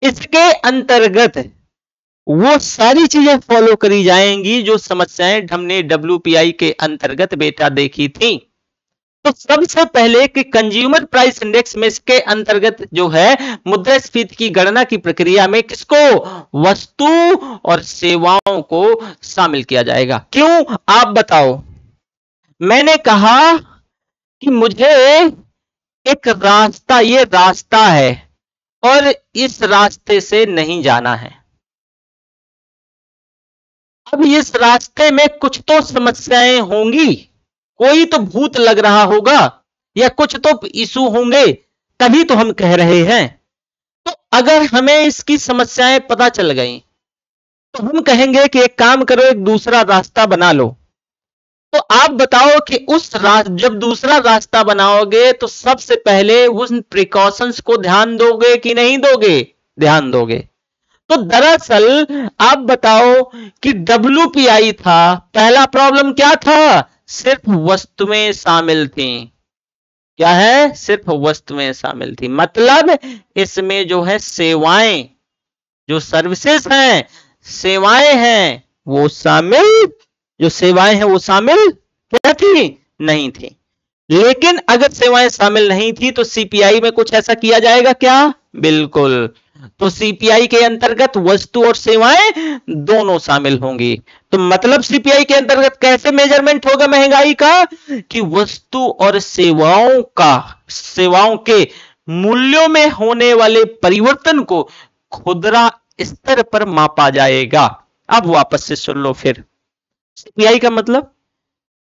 इसके अंतर्गत वो सारी चीजें फॉलो करी जाएंगी जो समस्याएं हमने WPI के अंतर्गत बेटा देखी थी। तो सबसे पहले कि कंज्यूमर प्राइस इंडेक्स में, इसके अंतर्गत जो है मुद्रास्फीति की गणना की प्रक्रिया में किसको? वस्तु और सेवाओं को शामिल किया जाएगा। क्यों आप बताओ? मैंने कहा कि मुझे एक रास्ता, ये रास्ता है और इस रास्ते से नहीं जाना है। अब इस रास्ते में कुछ तो समस्याएं होंगी, कोई तो भूत लग रहा होगा या कुछ तो इशू होंगे, तभी तो हम कह रहे हैं। तो अगर हमें इसकी समस्याएं पता चल गई तो हम कहेंगे कि एक काम करो, एक दूसरा रास्ता बना लो। तो आप बताओ कि जब दूसरा रास्ता बनाओगे तो सबसे पहले उन प्रिकॉशंस को ध्यान दोगे कि नहीं दोगे? ध्यान दोगे। तो दरअसल आप बताओ कि WPI था, पहला प्रॉब्लम क्या था? सिर्फ वस्तुएं शामिल थी। क्या है? सिर्फ वस्तुएं शामिल थी, मतलब इसमें जो है सेवाएं, जो सर्विसेज हैं, सेवाएं हैं, वो शामिल, जो सेवाएं हैं वो शामिल क्या थी? नहीं थी। लेकिन अगर सेवाएं शामिल नहीं थी तो CPI में कुछ ऐसा किया जाएगा क्या? बिल्कुल। तो CPI के अंतर्गत वस्तु और सेवाएं दोनों शामिल होंगी। तो मतलब CPI के अंतर्गत कैसे मेजरमेंट होगा महंगाई का? कि वस्तु और सेवाओं के मूल्यों में होने वाले परिवर्तन को खुदरा स्तर पर मापा जाएगा। अब वापस से सुन लो फिर। CPI का मतलब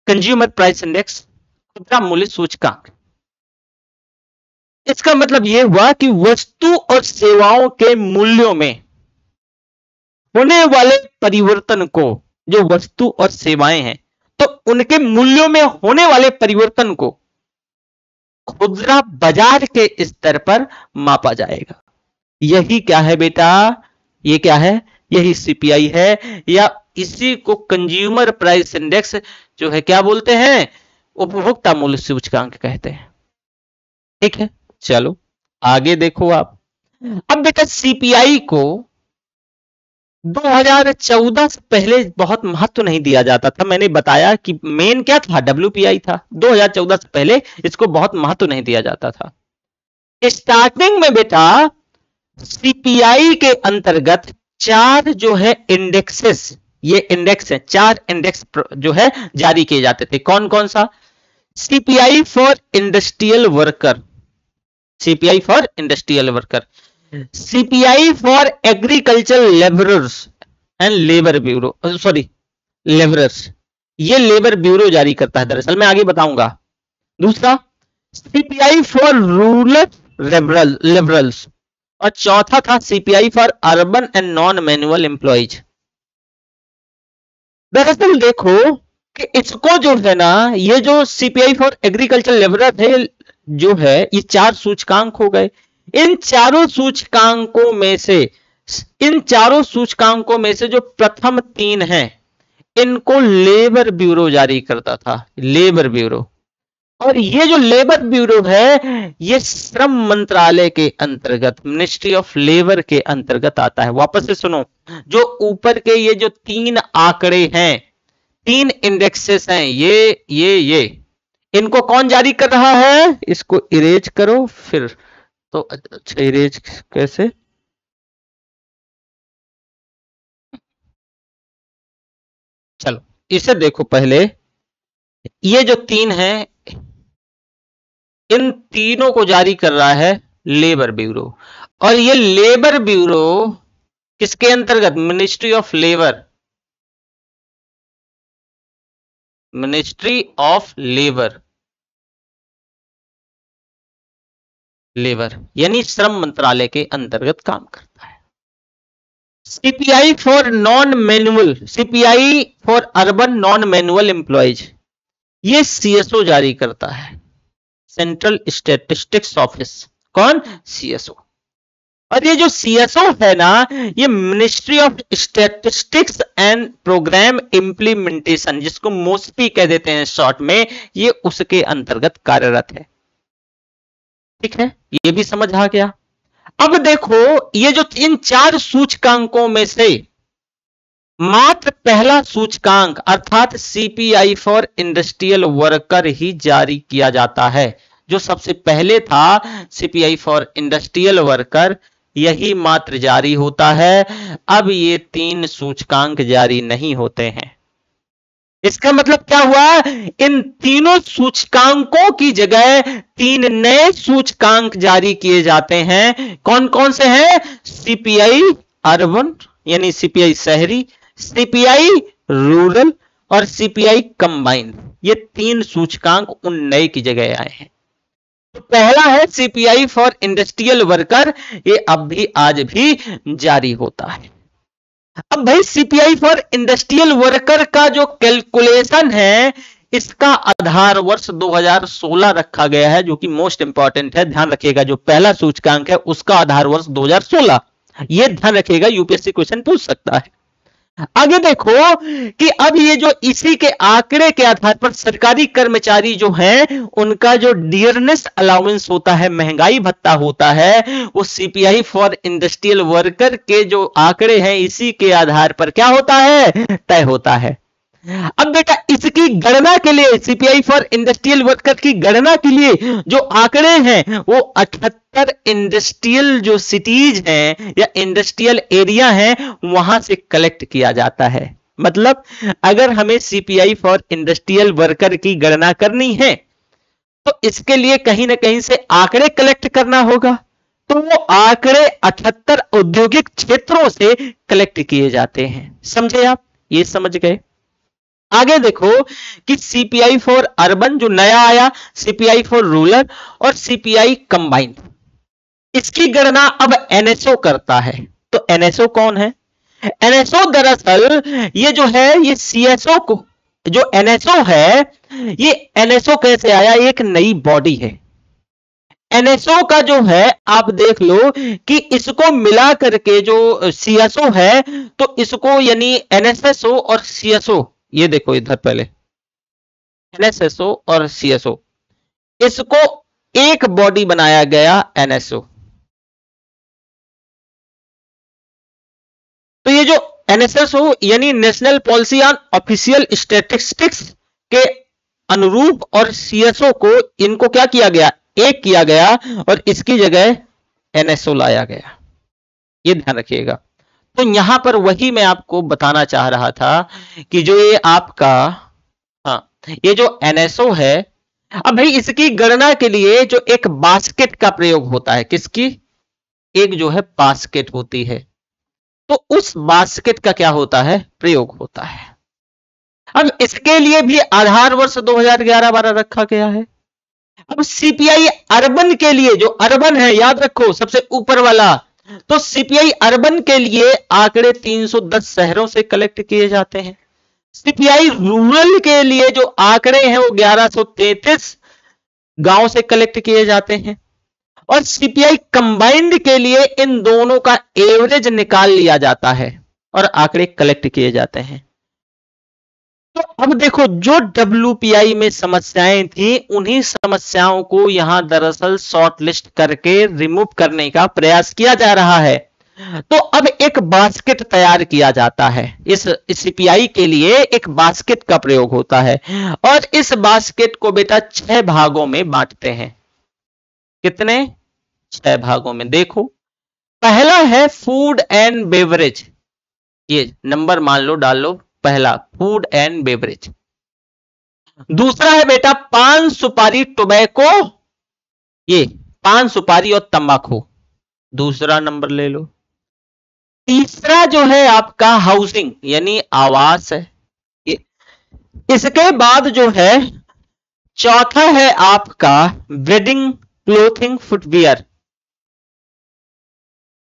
कंज्यूमर प्राइस इंडेक्स, खुदरा मूल्य सूचकांक। इसका मतलब यह हुआ कि वस्तु और सेवाओं के मूल्यों में होने वाले परिवर्तन को, जो वस्तु और सेवाएं हैं, तो उनके मूल्यों में होने वाले परिवर्तन को खुदरा बाजार के स्तर पर मापा जाएगा। यही क्या है बेटा, ये क्या है, यही सीपीआई है, या इसी को कंज्यूमर प्राइस इंडेक्स जो है क्या बोलते हैं, उपभोक्ता मूल्य सूचकांक कहते हैं। ठीक है, चलो आगे देखो आप। अब बेटा सीपीआई को 2014 से पहले बहुत महत्व नहीं दिया जाता था। मैंने बताया कि मेन क्या था, डब्ल्यूपीआई था। 2014 से पहले इसको बहुत महत्व नहीं दिया जाता था। स्टार्टिंग में बेटा सीपीआई के अंतर्गत 4 जो है इंडेक्सेस, ये इंडेक्स है, 4 इंडेक्स जो है जारी किए जाते थे। कौन कौन सा, CPI for industrial worker, CPI for industrial worker, CPI for agriculture labourers and labour bureau, sorry labourers, ये लेबर ब्यूरो जारी करता है दरअसल, मैं आगे बताऊंगा। दूसरा सीपीआई फॉर रूरल लेबरल्स, और चौथा था CPI for urban and non manual employees. दरअसल देखो कि इसको जो है ना, ये जो सीपीआई फॉर एग्रीकल्चर लेबरर है जो है, ये 4 सूचकांक हो गए। इन चारों सूचकांकों में से जो प्रथम 3 हैं, इनको लेबर ब्यूरो जारी करता था, लेबर ब्यूरो। और ये जो लेबर ब्यूरो है, ये श्रम मंत्रालय के अंतर्गत, मिनिस्ट्री ऑफ लेबर के अंतर्गत आता है। वापस से सुनो, जो ऊपर के ये जो 3 आंकड़े हैं, 3 इंडेक्सेस हैं, ये इनको कौन जारी कर रहा है, इसको इरेज करो फिर तो। अच्छा इरेज कैसे, चलो इसे देखो पहले। ये जो 3 हैं, इन तीनों को जारी कर रहा है लेबर ब्यूरो। और ये लेबर ब्यूरो किसके अंतर्गत, ministry of labour, ministry of labour, यानी श्रम मंत्रालय के अंतर्गत काम करता है। CPI for non manual, CPI for urban non manual employees, ये सीएसओ जारी करता है, सेंट्रल स्टैटिस्टिक्स ऑफिस। कौन, सीएसओ। और ये जो सीएसओ है ना, ये ministry of statistics and programme implementation, जिसको मोस्पी कह देते हैं शॉर्ट में, ये उसके अंतर्गत कार्यरत है। ठीक है, ये भी समझ आ गया। अब देखो, ये जो इन 4 सूचकांकों में से मात्र पहला सूचकांक अर्थात सीपीआई फॉर इंडस्ट्रियल वर्कर ही जारी किया जाता है। जो सबसे पहले था सीपीआई फॉर इंडस्ट्रियल वर्कर, यही मात्र जारी होता है। अब ये 3 सूचकांक जारी नहीं होते हैं। इसका मतलब क्या हुआ, इन तीनों सूचकांकों की जगह 3 नए सूचकांक जारी किए जाते हैं। कौन कौन से हैं, सीपीआई अर्बन यानी सीपीआई शहरी, सीपीआई रूरल और सीपीआई कंबाइंड। ये 3 सूचकांक उन नए की जगह आए हैं। तो पहला है सीपीआई फॉर इंडस्ट्रियल वर्कर, ये अब भी आज भी जारी होता है। अब भाई सीपीआई फॉर इंडस्ट्रियल वर्कर का जो कैलकुलेशन है, इसका आधार वर्ष 2016 रखा गया है, जो कि मोस्ट इंपॉर्टेंट है, ध्यान रखिएगा। जो पहला सूचकांक है उसका आधार वर्ष 2016, ये ध्यान रखिएगा, यूपीएससी क्वेश्चन पूछ सकता है। आगे देखो कि अब ये जो इसी के आंकड़े के आधार पर सरकारी कर्मचारी जो हैं, उनका जो डियरनेस अलाउंस होता है, महंगाई भत्ता होता है, वो सीपीआई फॉर इंडस्ट्रियल वर्कर के जो आंकड़े हैं, इसी के आधार पर क्या होता है, तय होता है। अब बेटा इसकी गणना के लिए, सीपीआई फॉर इंडस्ट्रियल वर्कर की गणना के लिए जो आंकड़े हैं, वो 78 इंडस्ट्रियल जो सिटीज हैं या इंडस्ट्रियल एरिया हैं, वहां से कलेक्ट किया जाता है। मतलब अगर हमें सीपीआई फॉर इंडस्ट्रियल वर्कर की गणना करनी है, तो इसके लिए कहीं ना कहीं से आंकड़े कलेक्ट करना होगा। तो वो आंकड़े 78 औद्योगिक क्षेत्रों से कलेक्ट किए जाते हैं। समझे आप, ये समझ गए। आगे देखो कि सीपीआई फॉर अर्बन जो नया आया, सीपीआई फॉर रूरल और सीपीआई कंबाइंड, इसकी गणना अब एनएसओ करता है। तो एनएसओ कौन है, एनएसओ दरअसल ये जो है ये सीएसओ को, जो एनएसओ है ये एनएसओ कैसे आया, एक नई बॉडी है। एनएसओ का जो है आप देख लो कि इसको मिला करके जो सीएसओ है, तो इसको यानी एनएसएसओ और सीएसओ, ये देखो इधर पहले एनएसएसओ और सीएसओ, इसको एक बॉडी बनाया गया एनएसओ। तो ये जो एनएसएसओ यानी national policy on official statistics के अनुरूप, और सीएसओ को इनको क्या किया गया, एक किया गया, और इसकी जगह एनएसओ लाया गया, ये ध्यान रखिएगा। तो यहां पर वही मैं आपको बताना चाह रहा था कि जो ये आपका, हाँ, ये जो एनएसओ है, अब भाई इसकी गणना के लिए जो एक बास्केट का प्रयोग होता है, किसकी, एक जो है बास्केट होती है, तो उस बास्केट का क्या होता है, प्रयोग होता है। अब इसके लिए भी आधार वर्ष 2011-12 रखा गया है। अब सीपीआई अर्बन के लिए, जो अर्बन है याद रखो सबसे ऊपर वाला, तो सीपीआई अर्बन के लिए आंकड़े 310 शहरों से कलेक्ट किए जाते हैं। सीपीआई रूरल के लिए जो आंकड़े हैं वो 1133 गांव से कलेक्ट किए जाते हैं, और सीपीआई कंबाइंड के लिए इन दोनों का एवरेज निकाल लिया जाता है और आंकड़े कलेक्ट किए जाते हैं। तो अब देखो जो डब्ल्यूपीआई में समस्याएं थी, उन्हीं समस्याओं को यहां दरअसल शॉर्ट लिस्ट करके रिमूव करने का प्रयास किया जा रहा है। तो अब एक बास्केट तैयार किया जाता है, इस सीपीआई के लिए एक बास्केट का प्रयोग होता है, और इस बास्केट को बेटा 6 भागों में बांटते हैं। कितने, 6 भागों में। देखो पहला है फूड एंड बेवरेज, ये नंबर मान लो डाल लो, पहला फूड एंड बेवरेज। दूसरा है बेटा पान सुपारी टोबैको, ये पान सुपारी और तंबाकू, दूसरा नंबर ले लो। तीसरा जो है आपका हाउसिंग यानी आवास है, ये। इसके बाद जो है चौथा है आपका वेडिंग क्लोथिंग फुटवियर,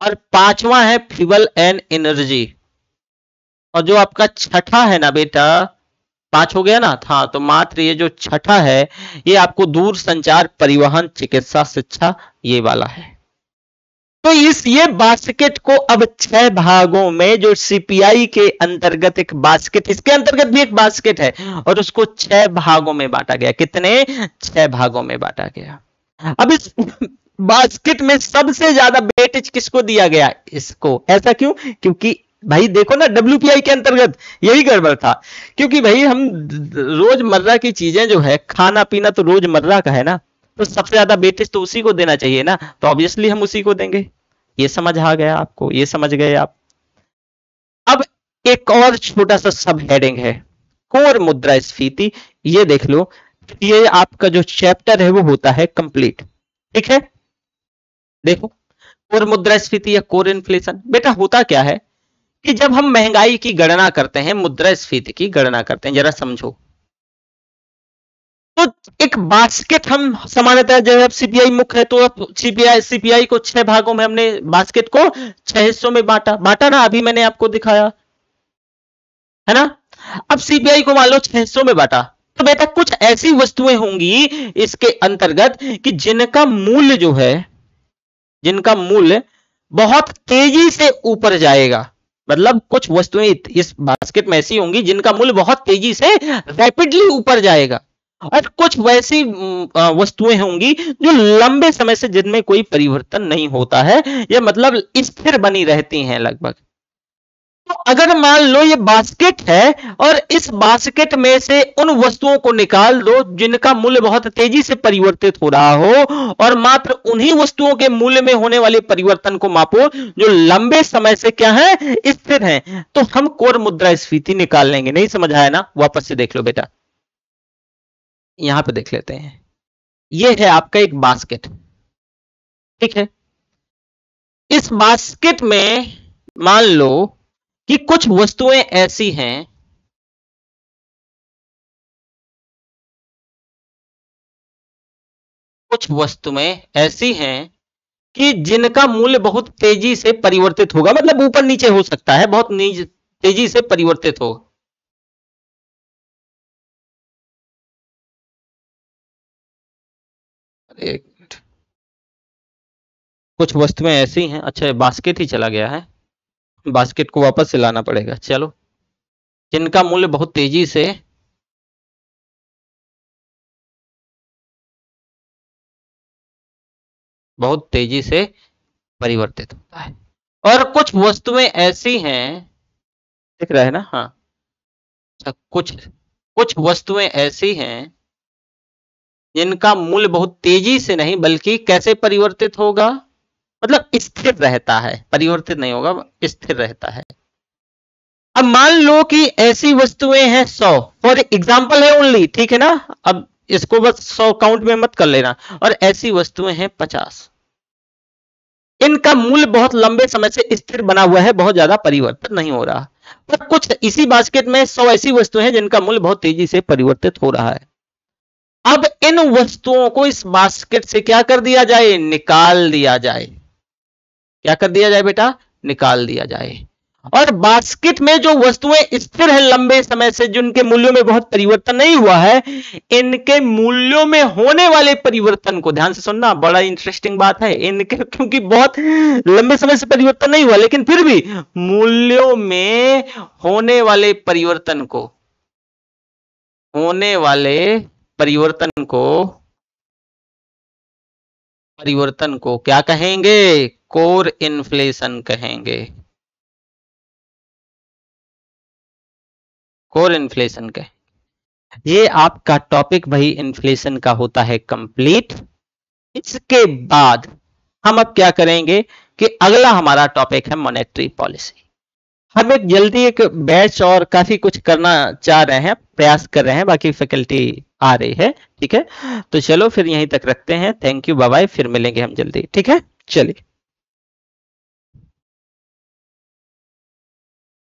और पांचवा है फ्यूल एंड एनर्जी, और जो आपका छठा है ना बेटा, 5 हो गया ना, हाँ, तो मात्र ये जो छठा है ये आपको दूर संचार, परिवहन, चिकित्सा, शिक्षा, ये वाला है। तो इस ये बास्केट को अब 6 भागों में, जो सीपीआई के अंतर्गत एक बास्केट, इसके अंतर्गत भी एक बास्केट है, और उसको 6 भागों में बांटा गया। कितने, 6 भागों में बांटा गया। अब इस बास्केट में सबसे ज्यादा वेटेज किसको दिया गया, इसको। ऐसा क्यों, क्योंकि भाई देखो ना डब्ल्यूपीआई के अंतर्गत यही गड़बड़ था, क्योंकि भाई हम रोजमर्रा की चीजें जो है, खाना पीना तो रोजमर्रा का है ना, तो सबसे ज्यादा वेटेज तो उसी को देना चाहिए ना, तो ऑब्वियसली हम उसी को देंगे। ये समझ आ गया आपको, ये समझ गए आप। अब एक और छोटा सा सब हेडिंग है, कोर मुद्रास्फीति, ये देख लो, ये आपका जो चैप्टर है वो होता है कंप्लीट। ठीक है, देखो कोर मुद्रास्फीति या कोर इन्फ्लेशन, बेटा होता क्या है कि जब हम महंगाई की गणना करते हैं, मुद्रास्फीति की गणना करते हैं, जरा समझो। तो एक बास्केट हम सामान्यतः, जब सीपीआई मुख्य है तो सीपीआई को 6 भागों में हमने बास्केट को 6 हिस्सों में बांटा ना, अभी मैंने आपको दिखाया है ना। अब सीपीआई को मान लो 6 हिस्सों में बांटा, तो बेटा कुछ ऐसी वस्तुएं होंगी इसके अंतर्गत कि जिनका मूल्य जो है, जिनका मूल्य बहुत तेजी से ऊपर जाएगा। मतलब कुछ वस्तुएं इस बास्केट में ऐसी होंगी जिनका मूल्य बहुत तेजी से, रैपिडली ऊपर जाएगा, और कुछ वैसी वस्तुएं होंगी जो लंबे समय से, जिनमें कोई परिवर्तन नहीं होता है, ये मतलब स्थिर बनी रहती हैं लगभग। तो अगर मान लो ये बास्केट है, और इस बास्केट में से उन वस्तुओं को निकाल दो जिनका मूल्य बहुत तेजी से परिवर्तित हो रहा हो, और मात्र उन्हीं वस्तुओं के मूल्य में होने वाले परिवर्तन को मापो जो लंबे समय से क्या है, स्थिर हैं, तो हम कोर मुद्रास्फीति निकाल लेंगे। नहीं समझ आया ना, वापस से देख लो बेटा, यहां पे देख लेते हैं। ये है आपका एक बास्केट, ठीक है। इस बास्केट में मान लो कि कुछ वस्तुएं ऐसी हैं, कुछ वस्तुएं ऐसी हैं कि जिनका मूल्य बहुत तेजी से परिवर्तित होगा, मतलब ऊपर नीचे हो सकता है, बहुत तेजी से परिवर्तित होगा। एक मिनट, कुछ वस्तुएं ऐसी हैं, अच्छा बास्केट ही चला गया है, बास्केट को वापस से लाना पड़ेगा। चलो, जिनका मूल्य बहुत तेजी से परिवर्तित होता है, और कुछ वस्तुएं ऐसी हैं, दिख रहा है ना, हाँ, अच्छा, कुछ कुछ वस्तुएं ऐसी हैं जिनका मूल्य बहुत तेजी से नहीं बल्कि कैसे परिवर्तित होगा, मतलब स्थिर रहता है, परिवर्तित नहीं होगा, स्थिर रहता है। अब मान लो कि ऐसी वस्तुएं हैं 100, फॉर एग्जाम्पल है ओनली, ठीक है ना, अब इसको बस 100 काउंट में मत कर लेना, और ऐसी वस्तुएं हैं 50, इनका मूल्य बहुत लंबे समय से स्थिर बना हुआ है, बहुत ज्यादा परिवर्तित नहीं हो रहा। पर कुछ इसी बास्केट में 100 ऐसी वस्तुएं हैं जिनका मूल्य बहुत तेजी से परिवर्तित हो रहा है। अब इन वस्तुओं को इस बास्केट से क्या कर दिया जाए, निकाल दिया जाए। क्या कर दिया जाए बेटा, निकाल दिया जाए। और बास्केट में जो वस्तुएं स्थिर है लंबे समय से, जिनके मूल्यों में बहुत परिवर्तन नहीं हुआ है, इनके मूल्यों में होने वाले परिवर्तन को ध्यान से सुनना, बड़ा इंटरेस्टिंग बात है। इनके क्योंकि बहुत लंबे समय से परिवर्तन नहीं हुआ, लेकिन फिर भी मूल्यों में होने वाले परिवर्तन को, होने वाले परिवर्तन को क्या कहेंगे, कोर इन्फ्लेशन कहेंगे। कोर इन्फ्लेशन का ये आपका टॉपिक भाई इन्फ्लेशन का होता है कंप्लीट। इसके बाद हम अब क्या करेंगे कि अगला हमारा टॉपिक है मॉनेटरी पॉलिसी। हम एक जल्दी एक बैच और काफी कुछ करना चाह रहे हैं, प्रयास कर रहे हैं, बाकी फैकल्टी आ रही है, ठीक है। तो चलो फिर यहीं तक रखते हैं, थैंक यू, बाय बाय, फिर मिलेंगे हम जल्दी, ठीक है, चलिए।